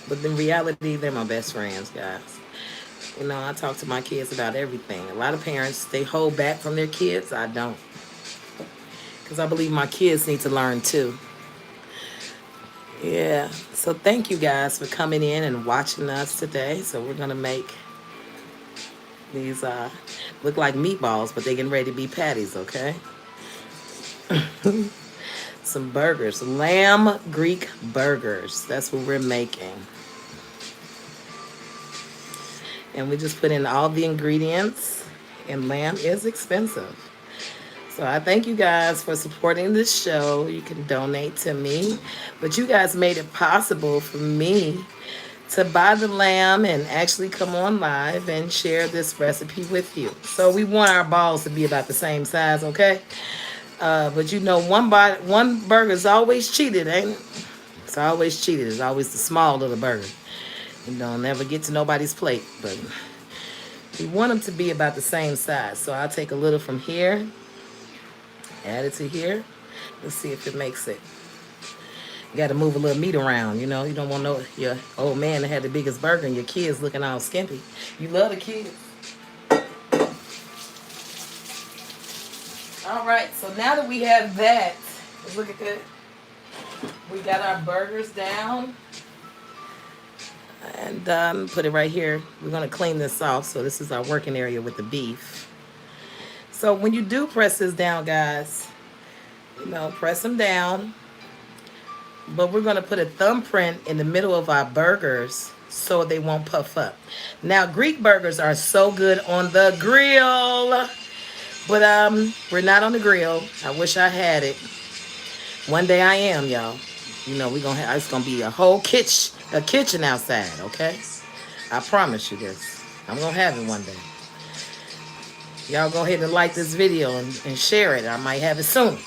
But in reality, they're my best friends, guys. You know, I talk to my kids about everything. A lot of parents, they hold back from their kids. I don't. Because I believe my kids need to learn too. Yeah, so thank you guys for coming in and watching us today. So we're gonna make these look like meatballs, but they're getting ready to be patties, okay? Some burgers, lamb Greek burgers. That's what we're making. And we just put in all the ingredients, and lamb is expensive. So I thank you guys for supporting this show. You can donate to me. But you guys made it possible for me to buy the lamb and actually come on live and share this recipe with you. So we want our balls to be about the same size, okay? But you know, one burger is always cheated, ain't it? It's always cheated. It's always the small little burger. You don't never get to nobody's plate. But we want them to be about the same size. So I'll take a little from here. Add it to here. Let's see if it makes it. You got to move a little meat around, you know. You don't want your old man to have the biggest burger and your kids looking all skimpy. You love the kids. All right, so now that we have that, let's look at that. We got our burgers down. And put it right here. We're going to clean this off. So this is our working area with the beef. So when you do press this down, guys, you know, press them down. But we're going to put a thumbprint in the middle of our burgers so they won't puff up. Now, Greek burgers are so good on the grill. But we're not on the grill. I wish I had it. One day I am, y'all. You know, it's going to be a whole kitchen outside, okay? I promise you this. I'm going to have it one day. Y'all go ahead and like this video and share it. I might have it soon.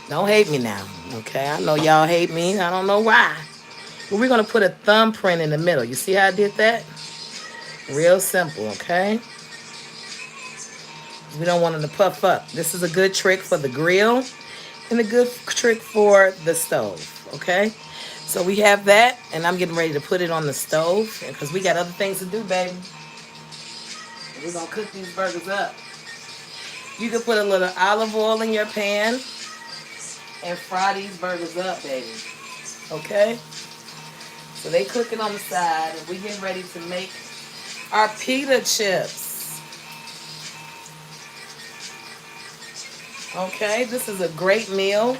Don't hate me now, okay? I know y'all hate me. I don't know why. But we're going to put a thumbprint in the middle. You see how I did that? Real simple, okay? We don't want them to puff up. This is a good trick for the grill and a good trick for the stove, okay? So we have that, and I'm getting ready to put it on the stove because we got other things to do, baby. We're going to cook these burgers up. You can put a little olive oil in your pan and fry these burgers up, baby. Okay? So they cooking on the side, and we getting ready to make our pita chips. Okay, this is a great meal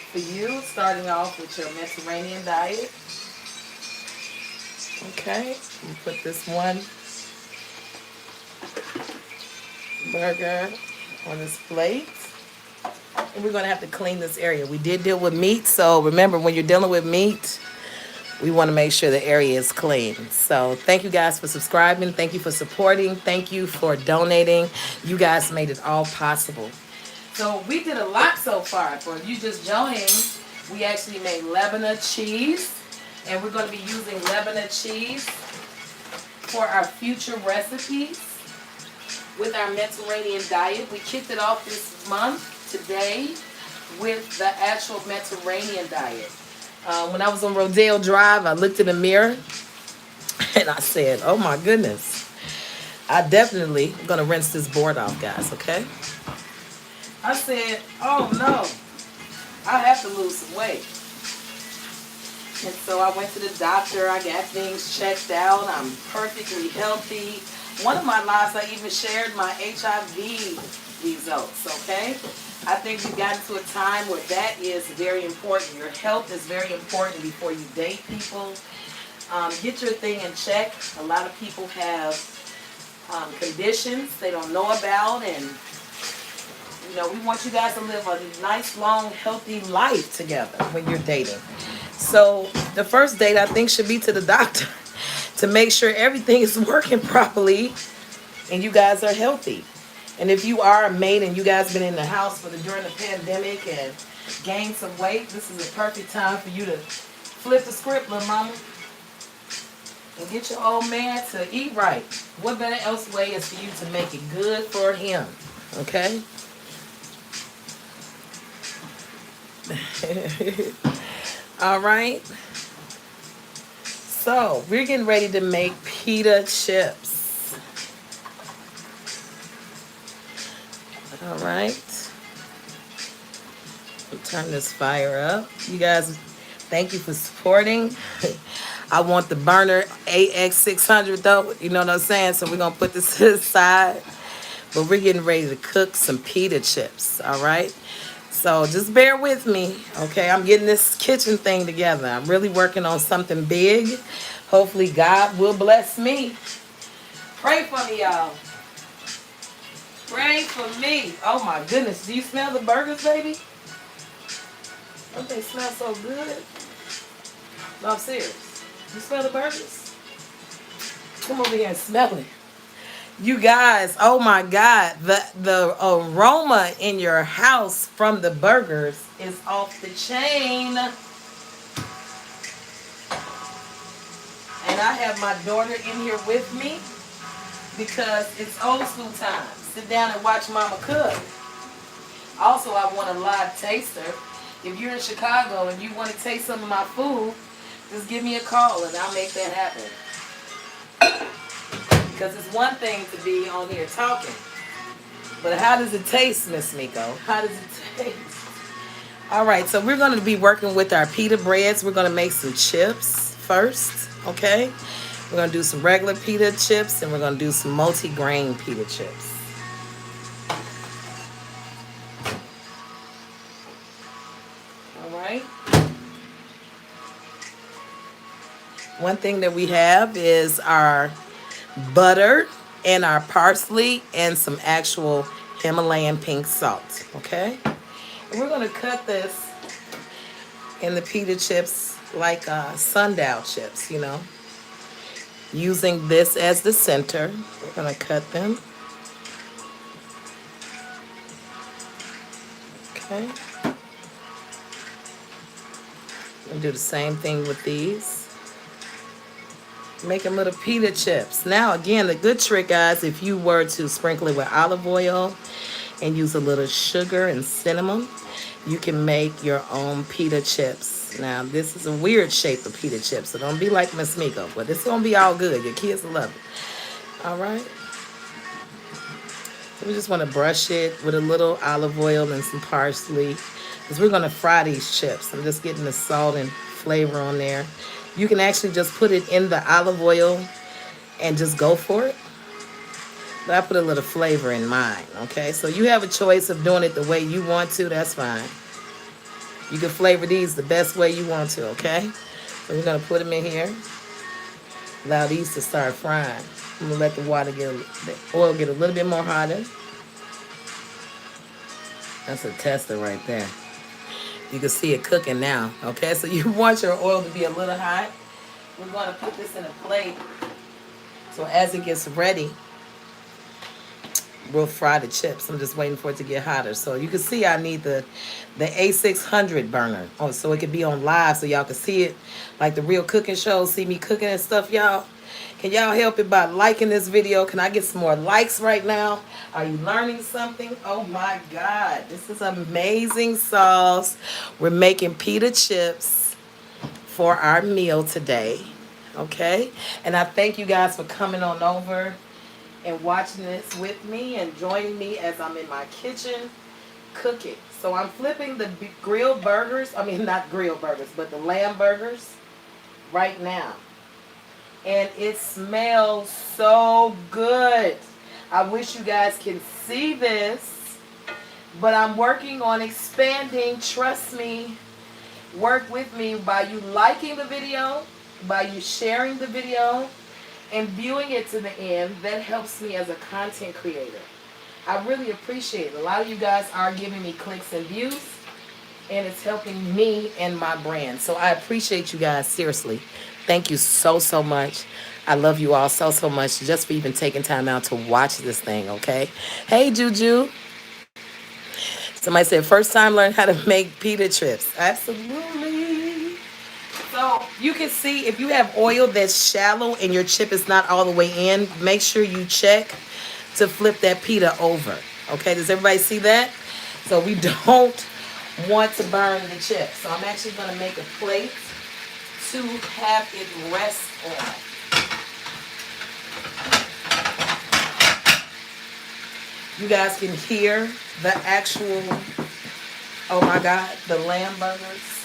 for you, starting off with your Mediterranean diet. Okay, you put this one burger on this plate. And we're going to have to clean this area. We did deal with meat, so remember, when you're dealing with meat, we want to make sure the area is clean. So thank you guys for subscribing. Thank you for supporting. Thank you for donating. You guys made it all possible. So we did a lot so far. For you just joining, we actually made labneh cheese. And we're going to be using labneh cheese for our future recipes with our Mediterranean diet. We kicked it off this month, today, with the actual Mediterranean diet. When I was on Rodale Drive, I looked in the mirror and I said, oh my goodness, I definitely am going to rinse this board off, guys, okay? I said, oh no, I have to lose some weight. And so I went to the doctor, I got things checked out, I'm perfectly healthy. One of my lives, I even shared my HIV results, okay? I think we've gotten to a time where that is very important. Your health is very important before you date people. Get your thing in check. A lot of people have conditions they don't know about, and you know, we want you guys to live a nice, long, healthy life together when you're dating. So the first date, I think, should be to the doctor to make sure everything is working properly and you guys are healthy. And if you are a mate and you guys been in the house during the pandemic and gained some weight, this is a perfect time for you to flip the script, little mama, and get your old man to eat right. What better else way is for you to make it good for him, okay? All right. So we're getting ready to make pita chips. All right. Turn this fire up. You guys, thank you for supporting. I want the burner AX600 though. You know what I'm saying? So we're going to put this to the side. But we're getting ready to cook some pita chips. All right. So just bear with me, okay? I'm getting this kitchen thing together. I'm really working on something big. Hopefully God will bless me. Pray for me, y'all. Pray for me. Oh my goodness. Do you smell the burgers, baby? Don't they smell so good? No, I'm serious. You smell the burgers? Come over here and smell it. You guys, oh my God, the aroma in your house from the burgers is off the chain. And I have my daughter in here with me because it's old school time. Sit down and watch Mama cook. Also, I want a live taster. If you're in Chicago and you want to taste some of my food, just give me a call and I'll make that happen. Because it's one thing to be on here talking. But how does it taste, Miss Miko? How does it taste? All right, so we're going to be working with our pita breads. We're going to make some chips first, okay? We're going to do some regular pita chips, and we're going to do some multi-grain pita chips. All right. One thing that we have is our butter and our parsley and some actual Himalayan pink salt, okay? And we're going to cut this in the pita chips like sundial chips, you know, using this as the center. We're going to cut them. Okay. We'll do the same thing with these. Make them little pita chips. Now, again, the good trick, guys, if you were to sprinkle it with olive oil and use a little sugar and cinnamon, you can make your own pita chips. Now, this is a weird shape of pita chips, so don't be like Miss Miko, but it's going to be all good. Your kids will love it. All right. We just want to brush it with a little olive oil and some parsley. Because we're going to fry these chips. I'm just getting the salt and flavor on there. You can actually just put it in the olive oil and just go for it. But I put a little flavor in mine, okay? So you have a choice of doing it the way you want to. That's fine. You can flavor these the best way you want to, okay? So we're going to put them in here. Allow these to start frying. I'm going to let the oil get a little bit more hotter. That's a tester right there. You can see it cooking now, okay? So you want your oil to be a little hot. We're going to put this in a plate. So as it gets ready, we'll fry the chips. I'm just waiting for it to get hotter. So you can see I need the A600 burner. Oh, so it can be on live so y'all can see it. Like the real cooking shows, see me cooking and stuff, y'all. Can y'all help it by liking this video? Can I get some more likes right now? Are you learning something? Oh my God. This is amazing sauce. We're making pita chips for our meal today. Okay? And I thank you guys for coming on over and watching this with me and joining me as I'm in my kitchen cooking. So I'm flipping the grilled burgers. I mean, not grilled burgers, but the lamb burgers right now. And it smells so good. I wish you guys can see this, but I'm working on expanding. Trust me. Work with me by you liking the video, by you sharing the video, and viewing it to the end. That helps me as a content creator. I really appreciate it. A lot of you guys are giving me clicks and views, and it's helping me and my brand. So I appreciate you guys, seriously. Thank you so, so much. I love you all so, so much just for even taking time out to watch this thing, okay? Hey, Juju. Somebody said, first time learn how to make pita chips. Absolutely. So you can see if you have oil that's shallow and your chip is not all the way in, make sure you check to flip that pita over. Okay, does everybody see that? So we don't want to burn the chip. So I'm actually going to make a plate to have it rest on. You guys can hear the actual, oh my God, the lamb burgers.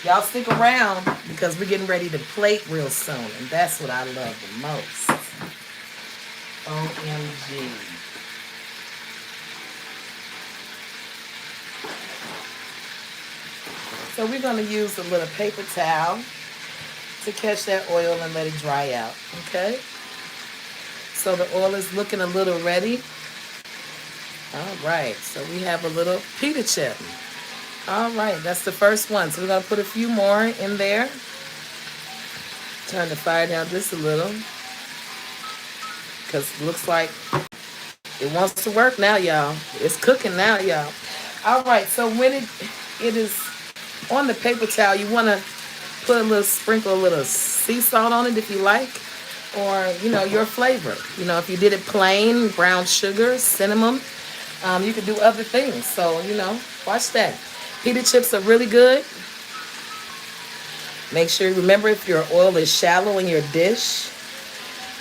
Y'all stick around because we're getting ready to plate real soon. And that's what I love the most. OMG. So we're going to use a little paper towel to catch that oil and let it dry out. Okay? So the oil is looking a little ready. All right. So we have a little pita chip. All right, that's the first one. So we're going to put a few more in there. Turn the fire down just a little. Because it looks like it wants to work now, y'all. It's cooking now, y'all. All right, so when it is on the paper towel, you want to sprinkle a little sea salt on it if you like. Or, you know, your flavor. You know, if you did it plain, brown sugar, cinnamon, you could do other things. So, you know, watch that. Pita chips are really good. Make sure, remember if your oil is shallow in your dish,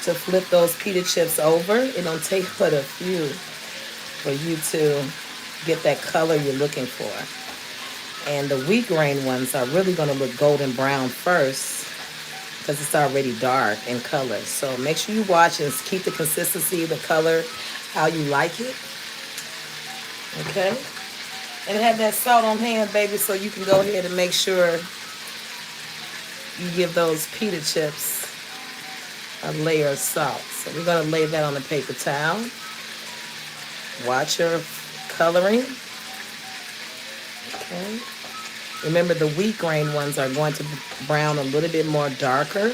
to flip those pita chips over. It don't take but a few for you to get that color you're looking for. And the wheat grain ones are really going to look golden brown first because it's already dark in color. So make sure you watch and keep the consistency, the color, how you like it. Okay? And have that salt on hand, baby, so you can go ahead and make sure you give those pita chips a layer of salt. So we're going to lay that on the paper towel. Watch your coloring. Okay. Remember, the wheat grain ones are going to brown a little bit more darker.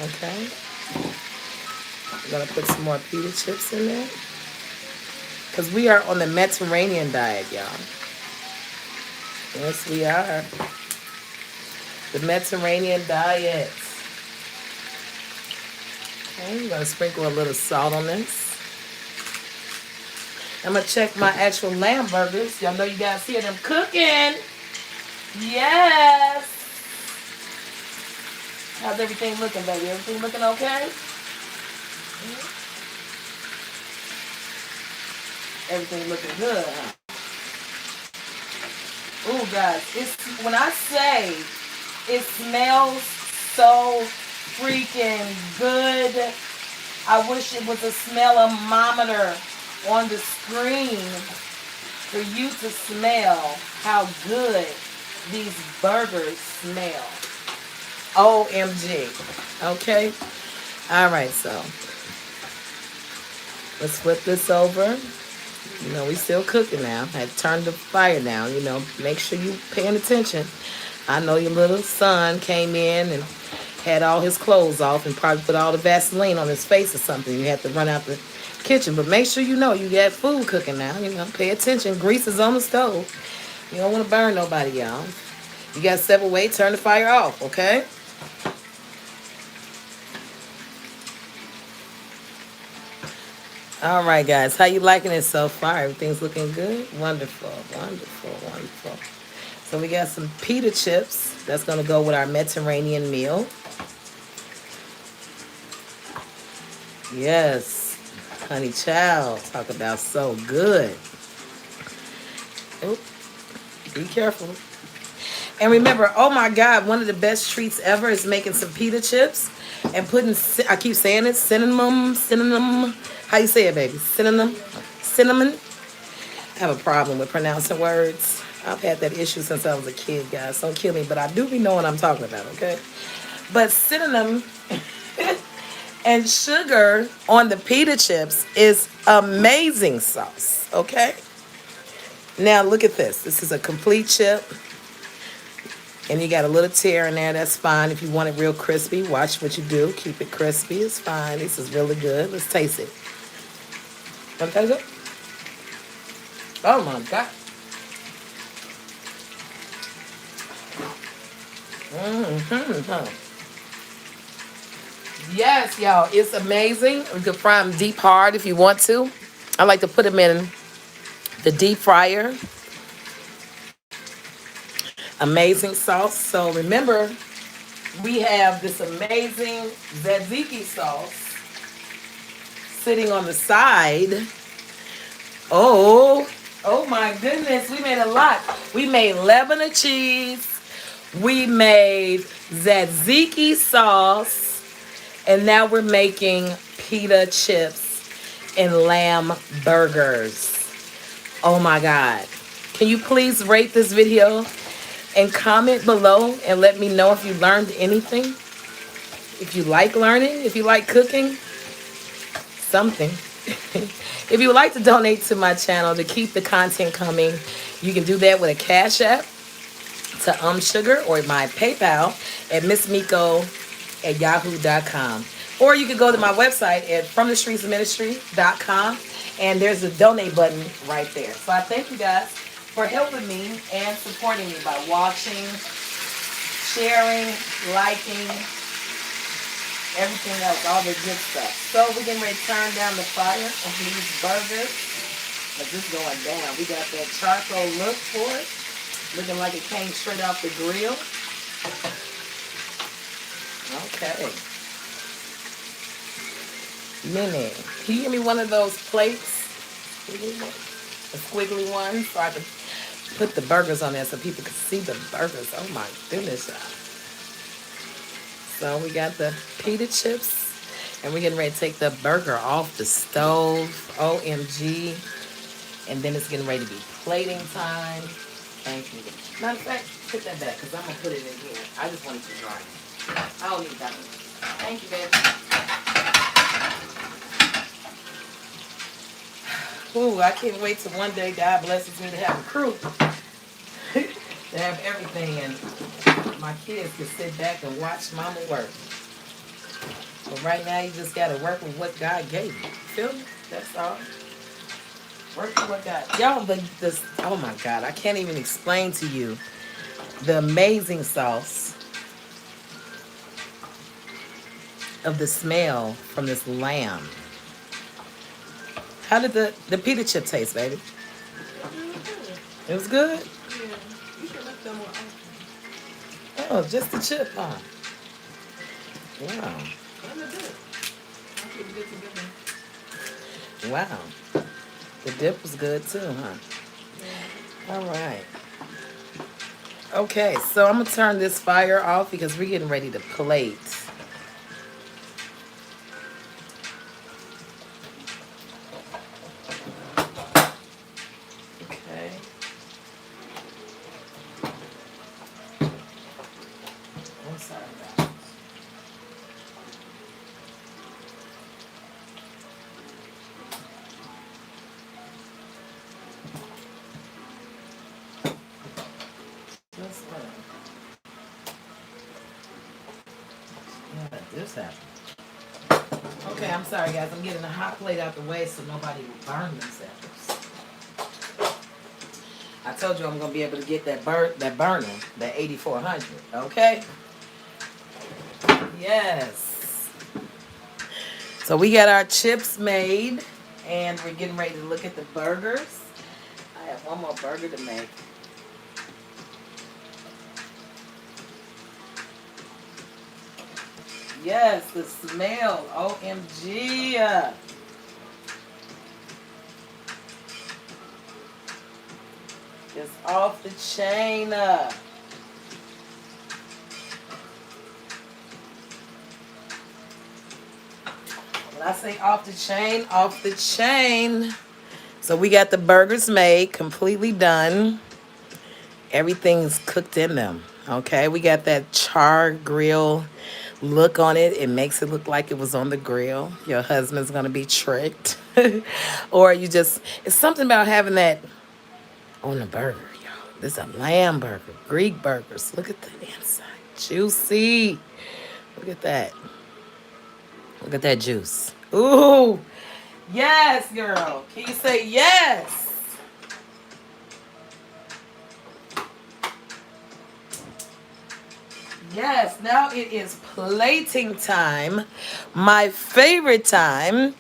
Okay. We're going to put some more pita chips in there. Because we are on the Mediterranean diet, y'all. Yes, we are. The Mediterranean diet. Okay, I'm going to sprinkle a little salt on this. I'm going to check my actual lamb burgers. Y'all know you guys hear them cooking. Yes. How's everything looking, baby? Everything looking okay? Everything looking good, huh? Ooh, guys, it's when I say it smells so freaking good. I wish it was a smellometer on the screen for you to smell how good these burgers smell. OMG. Okay? Alright, so let's flip this over. You know, we still cooking now. I had to turn the fire down, you know. Make sure you paying attention. I know your little son came in and had all his clothes off and probably put all the Vaseline on his face or something. You have to run out the kitchen. But make sure you know you got food cooking now. You know, pay attention. Grease is on the stove. You don't want to burn nobody, y'all. You got to step away, turn the fire off, okay? All right, guys. How you liking it so far? Everything's looking good? Wonderful, wonderful, wonderful. So we got some pita chips. That's going to go with our Mediterranean meal. Yes. Honey child. Talk about so good. Oop. Be careful. And remember, oh my God, one of the best treats ever is making some pita chips and putting, I keep saying it, cinnamon. How you say it, baby? Cinnamon. I have a problem with pronouncing words. I've had that issue since I was a kid, guys. Don't kill me, but I do be knowing what I'm talking about, okay? But cinnamon and sugar on the pita chips is amazing sauce, okay? Now look at this. This is a complete chip. And you got a little tear in there. That's fine. If you want it real crispy, watch what you do. Keep it crispy. It's fine. This is really good. Let's taste it. Want to taste it? Oh my God. Yes, y'all. It's amazing. You can fry them deep hard if you want to. I like to put them in the deep fryer. Amazing sauce. So remember, we have this amazing tzatziki sauce sitting on the side. Oh my goodness. We made a lot. We made labneh cheese. We made tzatziki sauce. And now we're making pita chips and lamb burgers. Oh my God. Can you please rate this video and comment below and let me know if you learned anything? If you like learning, if you like cooking, something. If you would like to donate to my channel to keep the content coming, you can do that with a Cash App to umsugar or my PayPal at missmeeko@yahoo.com. Or you can go to my website at fromthestreetsministry.com and there's a donate button right there. So I thank you guys for helping me and supporting me by watching, sharing, liking, everything else, all the good stuff. So we're getting ready to turn down the fire on these burgers. But this is going down. We got that charcoal look for it. Looking like it came straight off the grill. Okay. Meeeee, can you give me one of those plates? The squiggly ones, so I can put the burgers on there so people can see the burgers. Oh my goodness, y'all. So we got the pita chips, and we're getting ready to take the burger off the stove. OMG. And then it's getting ready to be plating time. Thank you. Matter of fact, put that back, because I'm going to put it in here. I just want it to dry. I don't need that one. Thank you, baby. Ooh, I can't wait till one day God blesses me to have a crew. To have everything, and my kids can sit back and watch mama work. But right now, you just got to work with what God gave you. Feel me? That's all. Work with what God. Y'all, this, oh my God, I can't even explain to you the amazing sauce of the smell from this lamb. How did the pita chip taste, baby? It was good? Yeah. You should let them more often. Oh, just the chip, huh? Wow. And the dip. I'll keep it together. Wow. The dip was good too, huh? All right. Okay, so I'm gonna turn this fire off because we're getting ready to plate. Okay. I'm sorry, guys. Just yeah, this happened. Okay, I'm sorry, guys. I'm getting a hot plate out the way so nobody will burn themselves. I told you I'm gonna be able to get that burner, that 8400. Okay. Yes. So we got our chips made, and we're getting ready to look at the burgers. I have one more burger to make. Yes, the smell. OMG. It's off the chain. When I say off the chain, off the chain. So we got the burgers made, completely done. Everything's cooked in them. Okay, we got that char grill look on it. It makes it look like it was on the grill. Your husband's gonna be tricked. Or you just, it's something about having that on the burger, y'all. This is a lamb burger, Greek burgers. Look at the inside. Juicy. Look at that. Look at that juice. Ooh. Yes, girl. Can you say yes? Yes, now it is plating time, my favorite time,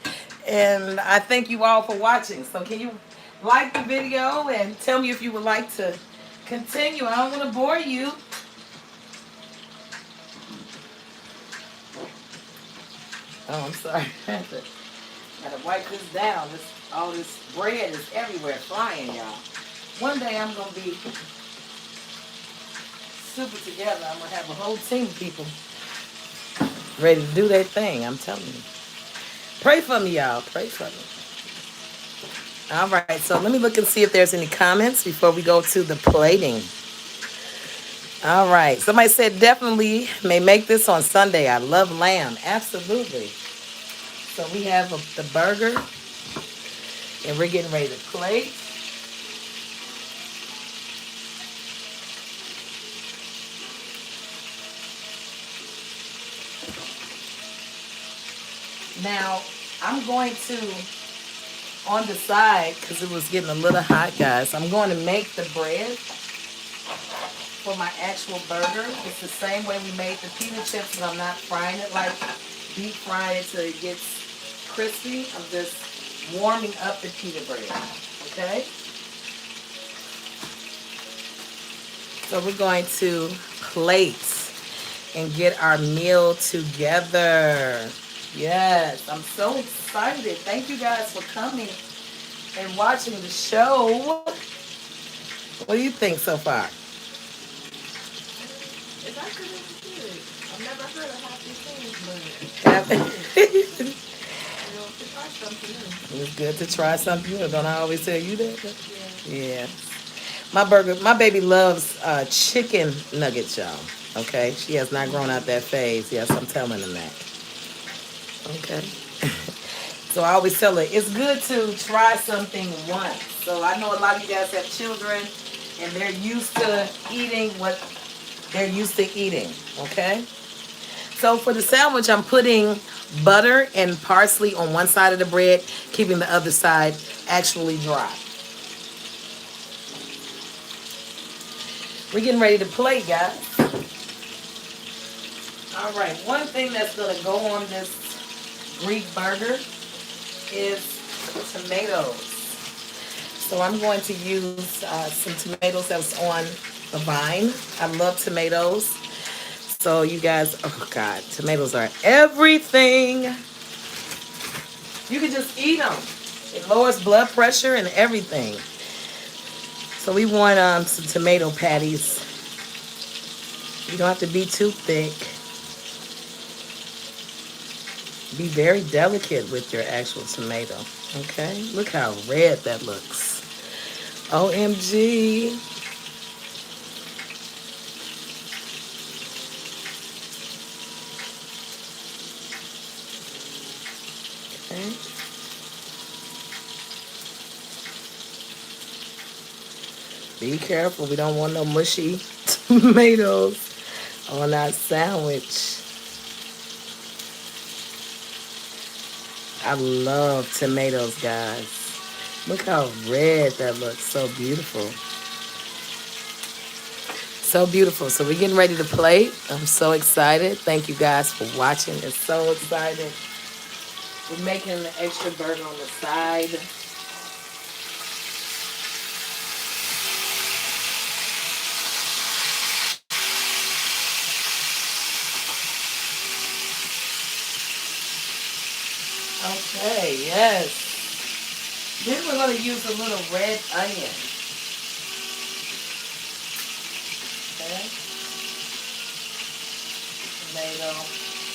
and I thank you all for watching. So can you like the video and tell me if you would like to continue? I don't want to bore you. Oh, I'm sorry. Gotta wipe this down. All this bread is everywhere flying, y'all. One day I'm gonna be super together. I'm gonna have a whole team of people ready to do their thing. I'm telling you. Pray for me, y'all. Pray for me. All right, so let me look and see if there's any comments before we go to the plating. All right, somebody said definitely may make this on Sunday. I love lamb. Absolutely. So we have the burger, and we're getting ready to plate. Now, I'm going to, on the side, because it was getting a little hot, guys, I'm going to make the bread for my actual burger. It's the same way we made the pita chips, but I'm not frying it like deep frying it till it gets crispy. I'm just warming up the pita bread, okay? So we're going to plate and get our meal together. Yes, I'm so excited. Thank you guys for coming and watching the show. What do you think so far? It's actually really good. I've never heard of half these things, but to try something new. It's good to try something new. Don't I always tell you that? Yeah. Yeah. My baby loves chicken nuggets, y'all. Okay? She has not grown out that phase. Yes, I'm telling him that. Okay. So I always tell her, it's good to try something once. So I know a lot of you guys have children, and they're used to eating what they're used to eating. Okay? So for the sandwich, I'm putting butter and parsley on one side of the bread, keeping the other side actually dry. We're getting ready to plate, guys. All right, one thing that's going to go on this Greek burger is tomatoes. So I'm going to use some tomatoes that was on the vine. I love tomatoes. So you guys, oh God, tomatoes are everything. You can just eat them. It lowers blood pressure and everything. So we want some tomato patties. You don't have to be too thick. Be very delicate with your actual tomato. Okay? Look how red that looks. OMG. Okay. Be careful. We don't want no mushy tomatoes on our sandwich. I love tomatoes, guys. Look how red that looks. So beautiful. So beautiful. So we're getting ready to plate. I'm so excited. Thank you guys for watching. It's so excited. We're making an extra burger on the side. Okay, yes. Then we're going to use a little red onion. Okay. Tomato.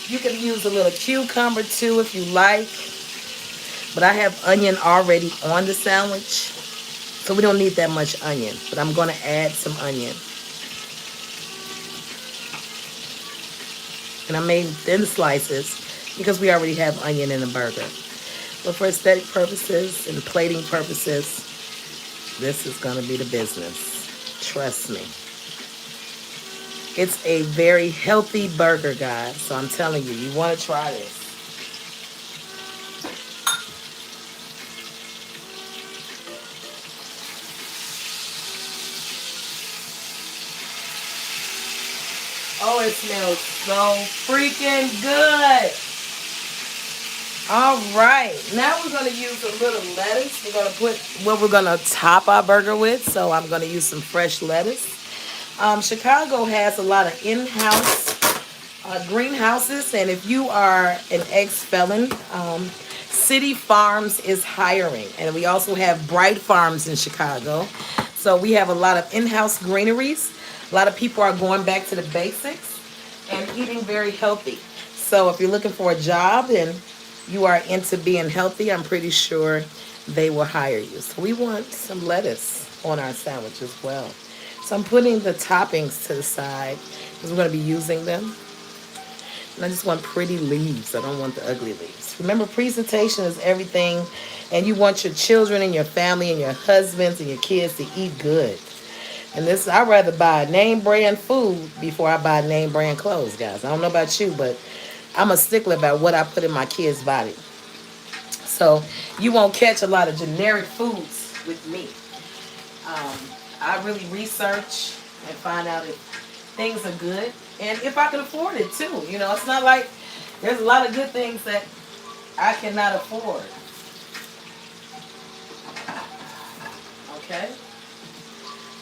You can use a little cucumber too if you like. But I have onion already on the sandwich. So we don't need that much onion. But I'm going to add some onion. And I made thin slices because we already have onion in the burger. But for aesthetic purposes and plating purposes, this is going to be the business. Trust me. It's a very healthy burger, guys. So I'm telling you, you want to try this. Oh, it smells so freaking good. All right. Now we're going to use a little lettuce. We're going to put what we're going to top our burger with. So I'm going to use some fresh lettuce. Chicago has a lot of in-house greenhouses, and if you are an ex-felon, City Farms is hiring, and we also have Bright Farms in Chicago. So we have a lot of in-house greeneries. A lot of people are going back to the basics and eating very healthy. So if you're looking for a job and you are into being healthy, I'm pretty sure they will hire you. So we want some lettuce on our sandwich as well. So I'm putting the toppings to the side because we're going to be using them. And I just want pretty leaves. I don't want the ugly leaves. Remember, presentation is everything. And you want your children and your family and your husbands and your kids to eat good. And this, I'd rather buy name brand food before I buy name brand clothes, guys. I don't know about you, but I'm a stickler about what I put in my kids' body. So you won't catch a lot of generic foods with me. I really research and find out if things are good and if I can afford it too. You know, it's not like there's a lot of good things that I cannot afford. Okay?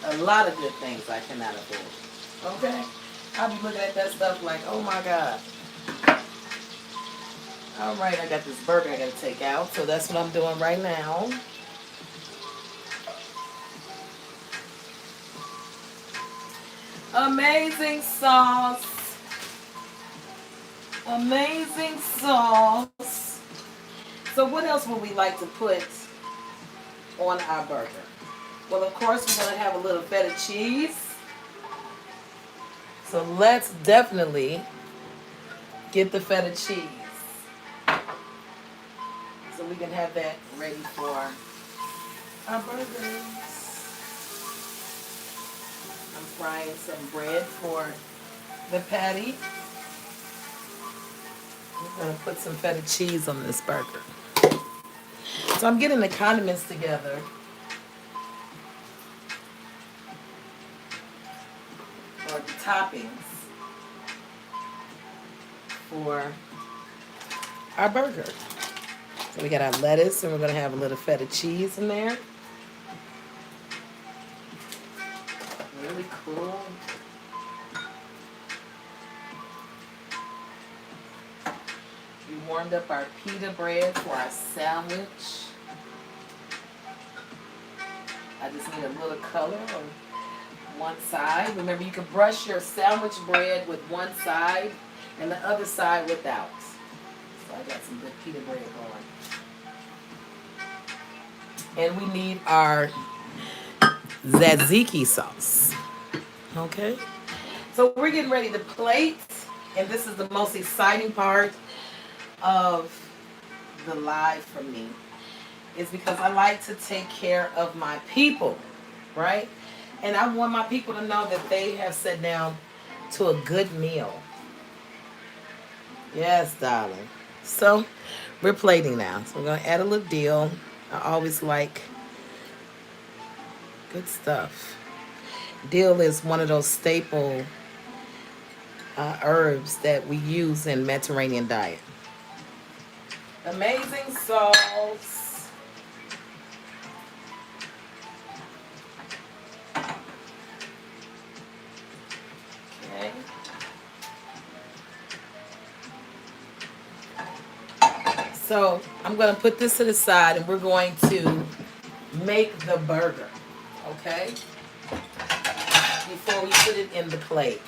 A lot of good things I cannot afford. Okay? I'll be looking at that stuff like, oh my God. All right, I got this burger I got to take out, so that's what I'm doing right now. Amazing sauce. Amazing sauce. So what else would we like to put on our burger? Well, of course, we're going to have a little feta cheese. So let's definitely get the feta cheese. So we can have that ready for our burgers. I'm frying some bread for the patty. I'm going to put some feta cheese on this burger. So I'm getting the condiments together. Or the toppings for our burger. So we got our lettuce and we're going to have a little feta cheese in there. Really cool. We warmed up our pita bread for our sandwich. I just need a little color on one side. Remember, you can brush your sandwich bread with one side and the other side without. So I got some good pita bread going. And we need our tzatziki sauce. Okay? So we're getting ready to plate, and this is the most exciting part of the live for me, is because I like to take care of my people, right? And I want my people to know that they have sat down to a good meal. Yes, darling. So we're plating now. So we're going to add a little dill. I always like good stuff. Dill is one of those staple herbs that we use in Mediterranean diet. Amazing sauce. Okay. So I'm going to put this to the side, and we're going to make the burger, okay? Before we put it in the plate.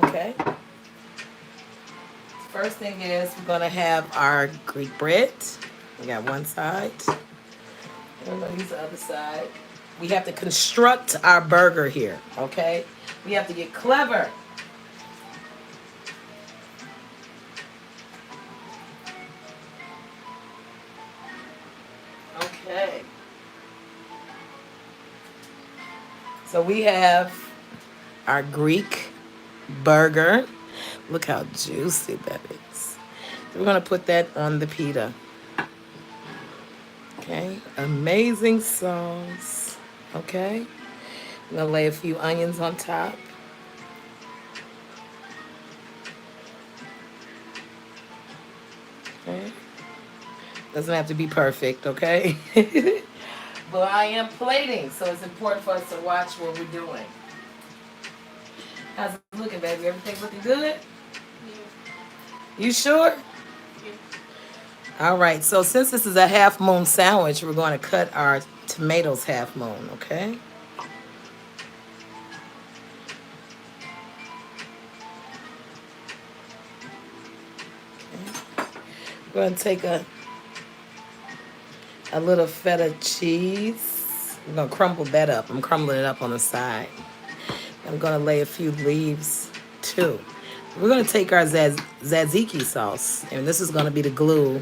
Okay? First thing is we're going to have our Greek bread. We got one side. We're going to use the other side. We have to construct our burger here, okay? We have to get clever. Okay. So we have our Greek burger. Look how juicy that is. So we're going to put that on the pita. Okay. Amazing sauce. Okay. I'm going to lay a few onions on top. Okay. Doesn't have to be perfect, okay? But I am plating, so it's important for us to watch what we're doing. How's it looking, baby? Everything looking good? Yeah. You sure? Yeah. All right, so since this is a half moon sandwich, we're going to cut our tomatoes half moon, okay? We're going to take a little feta cheese. I'm going to crumble that up. I'm crumbling it up on the side. I'm going to lay a few leaves too. We're going to take our tzatziki sauce, and this is going to be the glue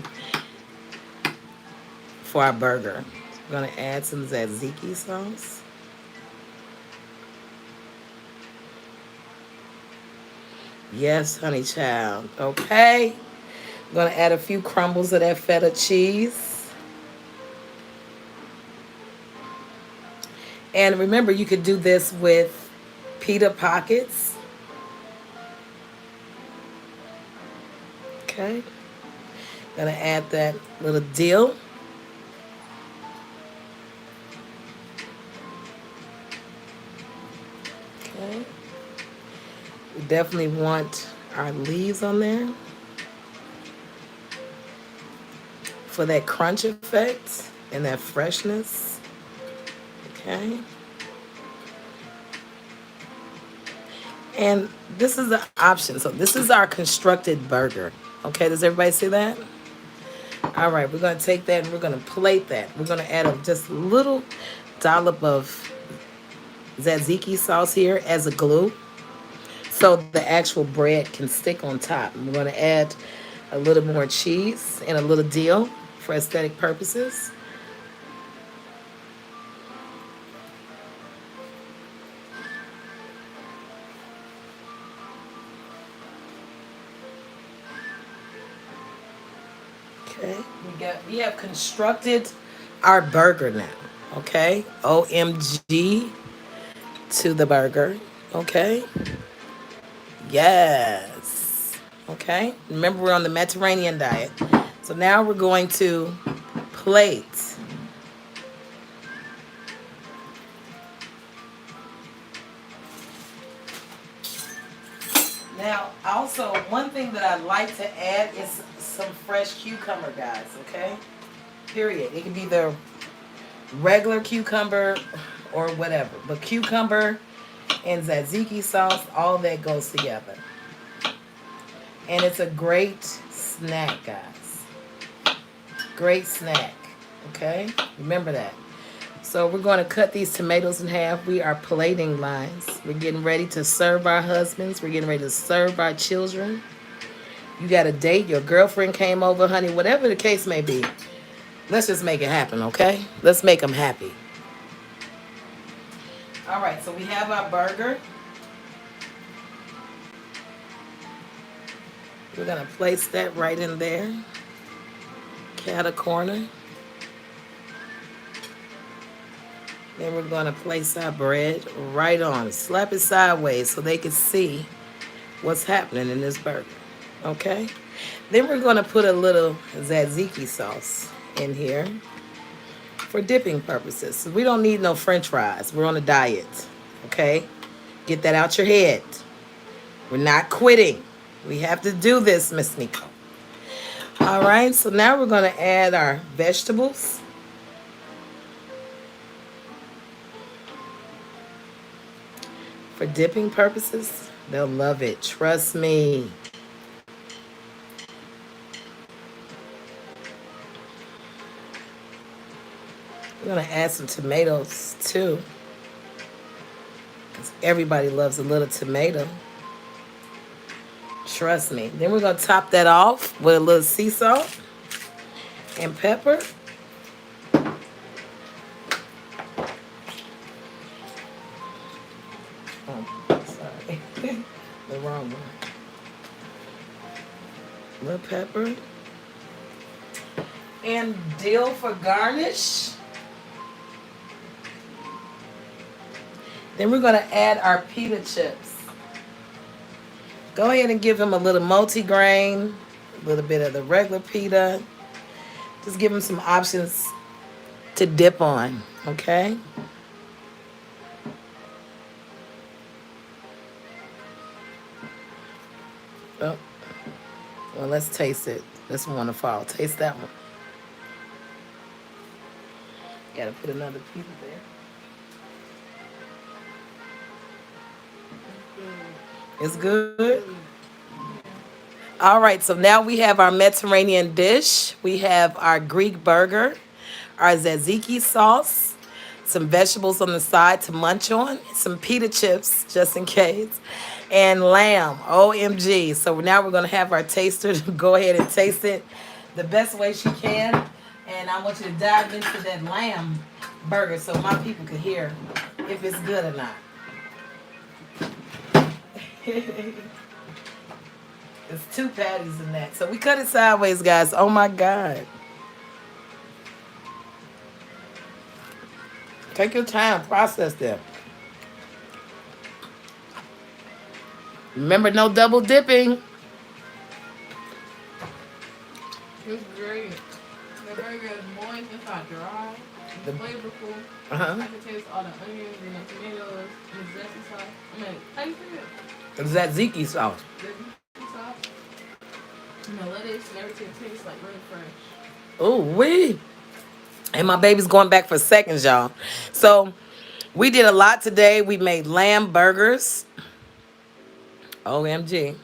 for our burger. We're going to add some tzatziki sauce. Yes, honey child. Okay. I'm going to add a few crumbles of that feta cheese. And remember, you could do this with pita pockets. Okay. Gonna add that little dill. Okay. We definitely want our leaves on there for that crunch effect and that freshness. Okay. And this is the option. So this is our constructed burger. Okay, does everybody see that? All right, we're going to take that and we're going to plate that. We're going to add just a little dollop of tzatziki sauce here as a glue so the actual bread can stick on top. And we're going to add a little more cheese and a little dill for aesthetic purposes. Okay, we have constructed our burger now. Okay, OMG to the burger. Okay, yes. Okay, remember we're on the Mediterranean diet. So now we're going to plate. Now, also, one thing that I'd like to add is some fresh cucumber, guys, okay? Period. It can be the regular cucumber or whatever. But cucumber and tzatziki sauce, all that goes together. And it's a great snack, guys. Great snack. Okay? Remember that. So we're going to cut these tomatoes in half. We are plating lines. We're getting ready to serve our husbands. We're getting ready to serve our children. You got a date. Your girlfriend came over, honey. Whatever the case may be. Let's just make it happen, okay? Let's make them happy. All right, so we have our burger. We're going to place that right in there. Cat a corner. Then we're going to place our bread right on. Slap it sideways so they can see what's happening in this burger. Okay? Then we're going to put a little tzatziki sauce in here for dipping purposes. We don't need no french fries. We're on a diet. Okay? Get that out your head. We're not quitting. We have to do this, Miss Nico. All right, so now we're going to add our vegetables. For dipping purposes, they'll love it. Trust me. We're going to add some tomatoes, too. Because everybody loves a little tomato. Trust me. Then we're going to top that off with a little sea salt and pepper. Oh, sorry. The wrong one. A little pepper. And dill for garnish. Then we're going to add our pita chips. Go ahead and give them a little multigrain, a little bit of the regular pita. Just give them some options to dip on, okay? Oh, well, let's taste it. This one want to fall. Taste that one. Gotta put another pita there. It's good. All right, so now we have our Mediterranean dish. We have our Greek burger, our tzatziki sauce, some vegetables on the side to munch on, some pita chips just in case, and lamb. OMG. So now we're going to have our taster to go ahead and taste it the best way she can. And I want you to dive into that lamb burger so my people can hear if it's good or not. It's 2 patties in that. So we cut it sideways, guys. Oh my God. Take your time. Process them. Remember, no double dipping. It's great. The burger is moist, it's not dry. It's flavorful. Uh-huh. I can taste all the onions and the tomatoes and the zesty sauce. I mean, taste it. It's that tzatziki sauce. The sauce. And the lettuce and everything tastes like really fresh. Ooh, wee. And my baby's going back for seconds, y'all. So we did a lot today. We made lamb burgers. OMG.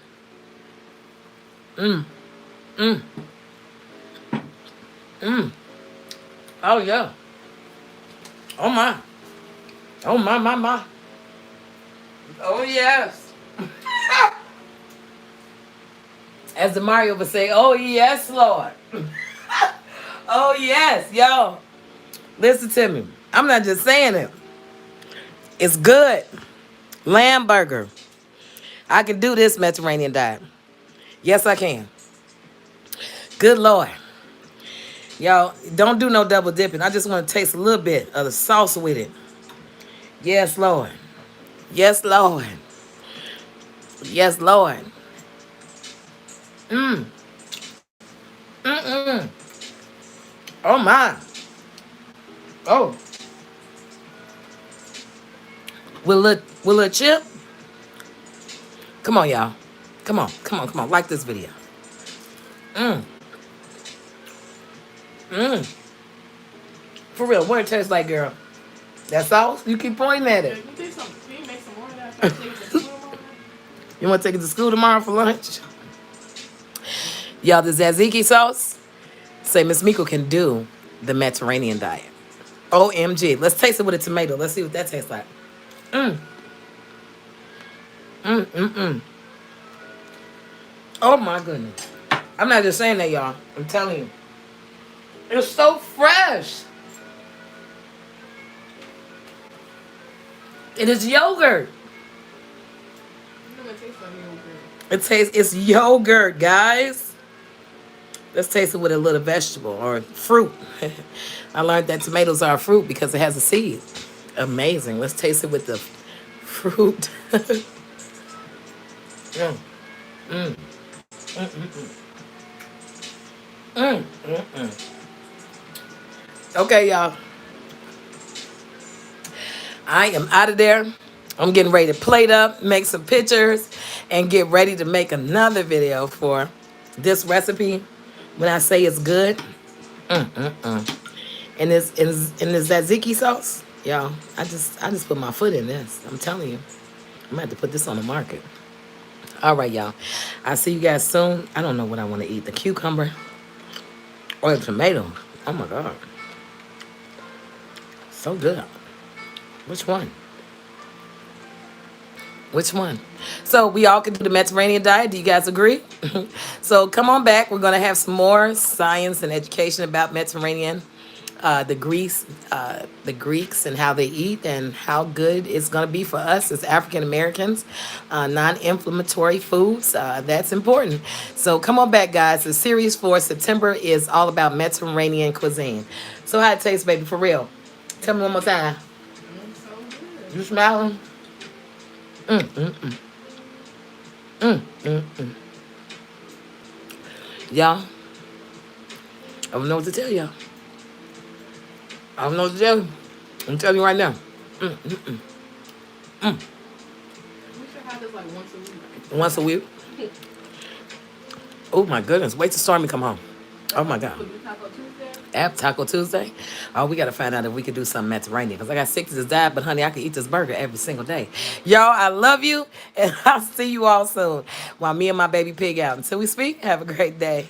Oh, yeah. Oh, my. Oh, my. Oh, yes. As the Mario would say, oh, yes, Lord. Oh, yes. Yo, listen to me. I'm not just saying it. It's good. Lamb burger. I can do this Mediterranean diet. Yes, I can. Good Lord. Y'all, don't do no double dipping. I just want to taste a little bit of the sauce with it. Yes, Lord. Yes, Lord. Yes, Lord. Oh, my. Oh. With a little chip. Come on, y'all. Come on. Like this video. For For real, what it tastes like, girl? That sauce? You keep pointing at Yeah, it. you think some? Can you make some more of that? So I take it to school tomorrow? You want to take it to school tomorrow for lunch? Y'all, the tzatziki sauce, say Miss Miko can do the Mediterranean diet. OMG. Let's taste it with a tomato. Let's see what that tastes like. Mm. Mm, mm, mm. Oh, my goodness. I'm not just saying that, y'all. I'm telling you. It's so fresh. It is yogurt. You know it tastes like yogurt. It's yogurt, guys. Let's taste it with a little vegetable or fruit. I learned that tomatoes are a fruit because it has a seed. Amazing. Let's taste it with the fruit. mm, mm, mm, mm, mm. Okay, y'all. I am out of there. I'm getting ready to plate up, make some pictures, and get ready to make another video for this recipe. When I say it's good, and this tzatziki sauce, y'all. I just put my foot in this. I'm telling you, I'm gonna have to put this on the market. All right, y'all. I'll see you guys soon. I don't know what I want to eat: the cucumber or the tomato. Oh my god, so good. Which one? Which one? So we all can do the Mediterranean diet. Do you guys agree? So come on back. We're going to have some more science and education about Mediterranean, the Greeks and how they eat and how good it's going to be for us as African Americans. Non-inflammatory foods. That's important. So come on back, guys. The series for September is all about Mediterranean cuisine. So how it tastes, baby, for real? Tell me one more time. It's so good. You smiling? Mm, mm, mm. Mm, mm, mm. Y'all, I don't know what to tell y'all. I don't know what to tell you. I'm telling you right now. Mm, mm, mm. Mm. We should have this like once a week. Once a week. Oh my goodness. Wait till Stormy come home. Oh my God. Could do Taco Tuesday. App Taco Tuesday. Oh, we got to find out if we could do something Mediterranean. Because I got sick to this diet, but honey, I could eat this burger every single day. Y'all, I love you. And I'll see you all soon. While me and my baby pig out. Until we speak, have a great day.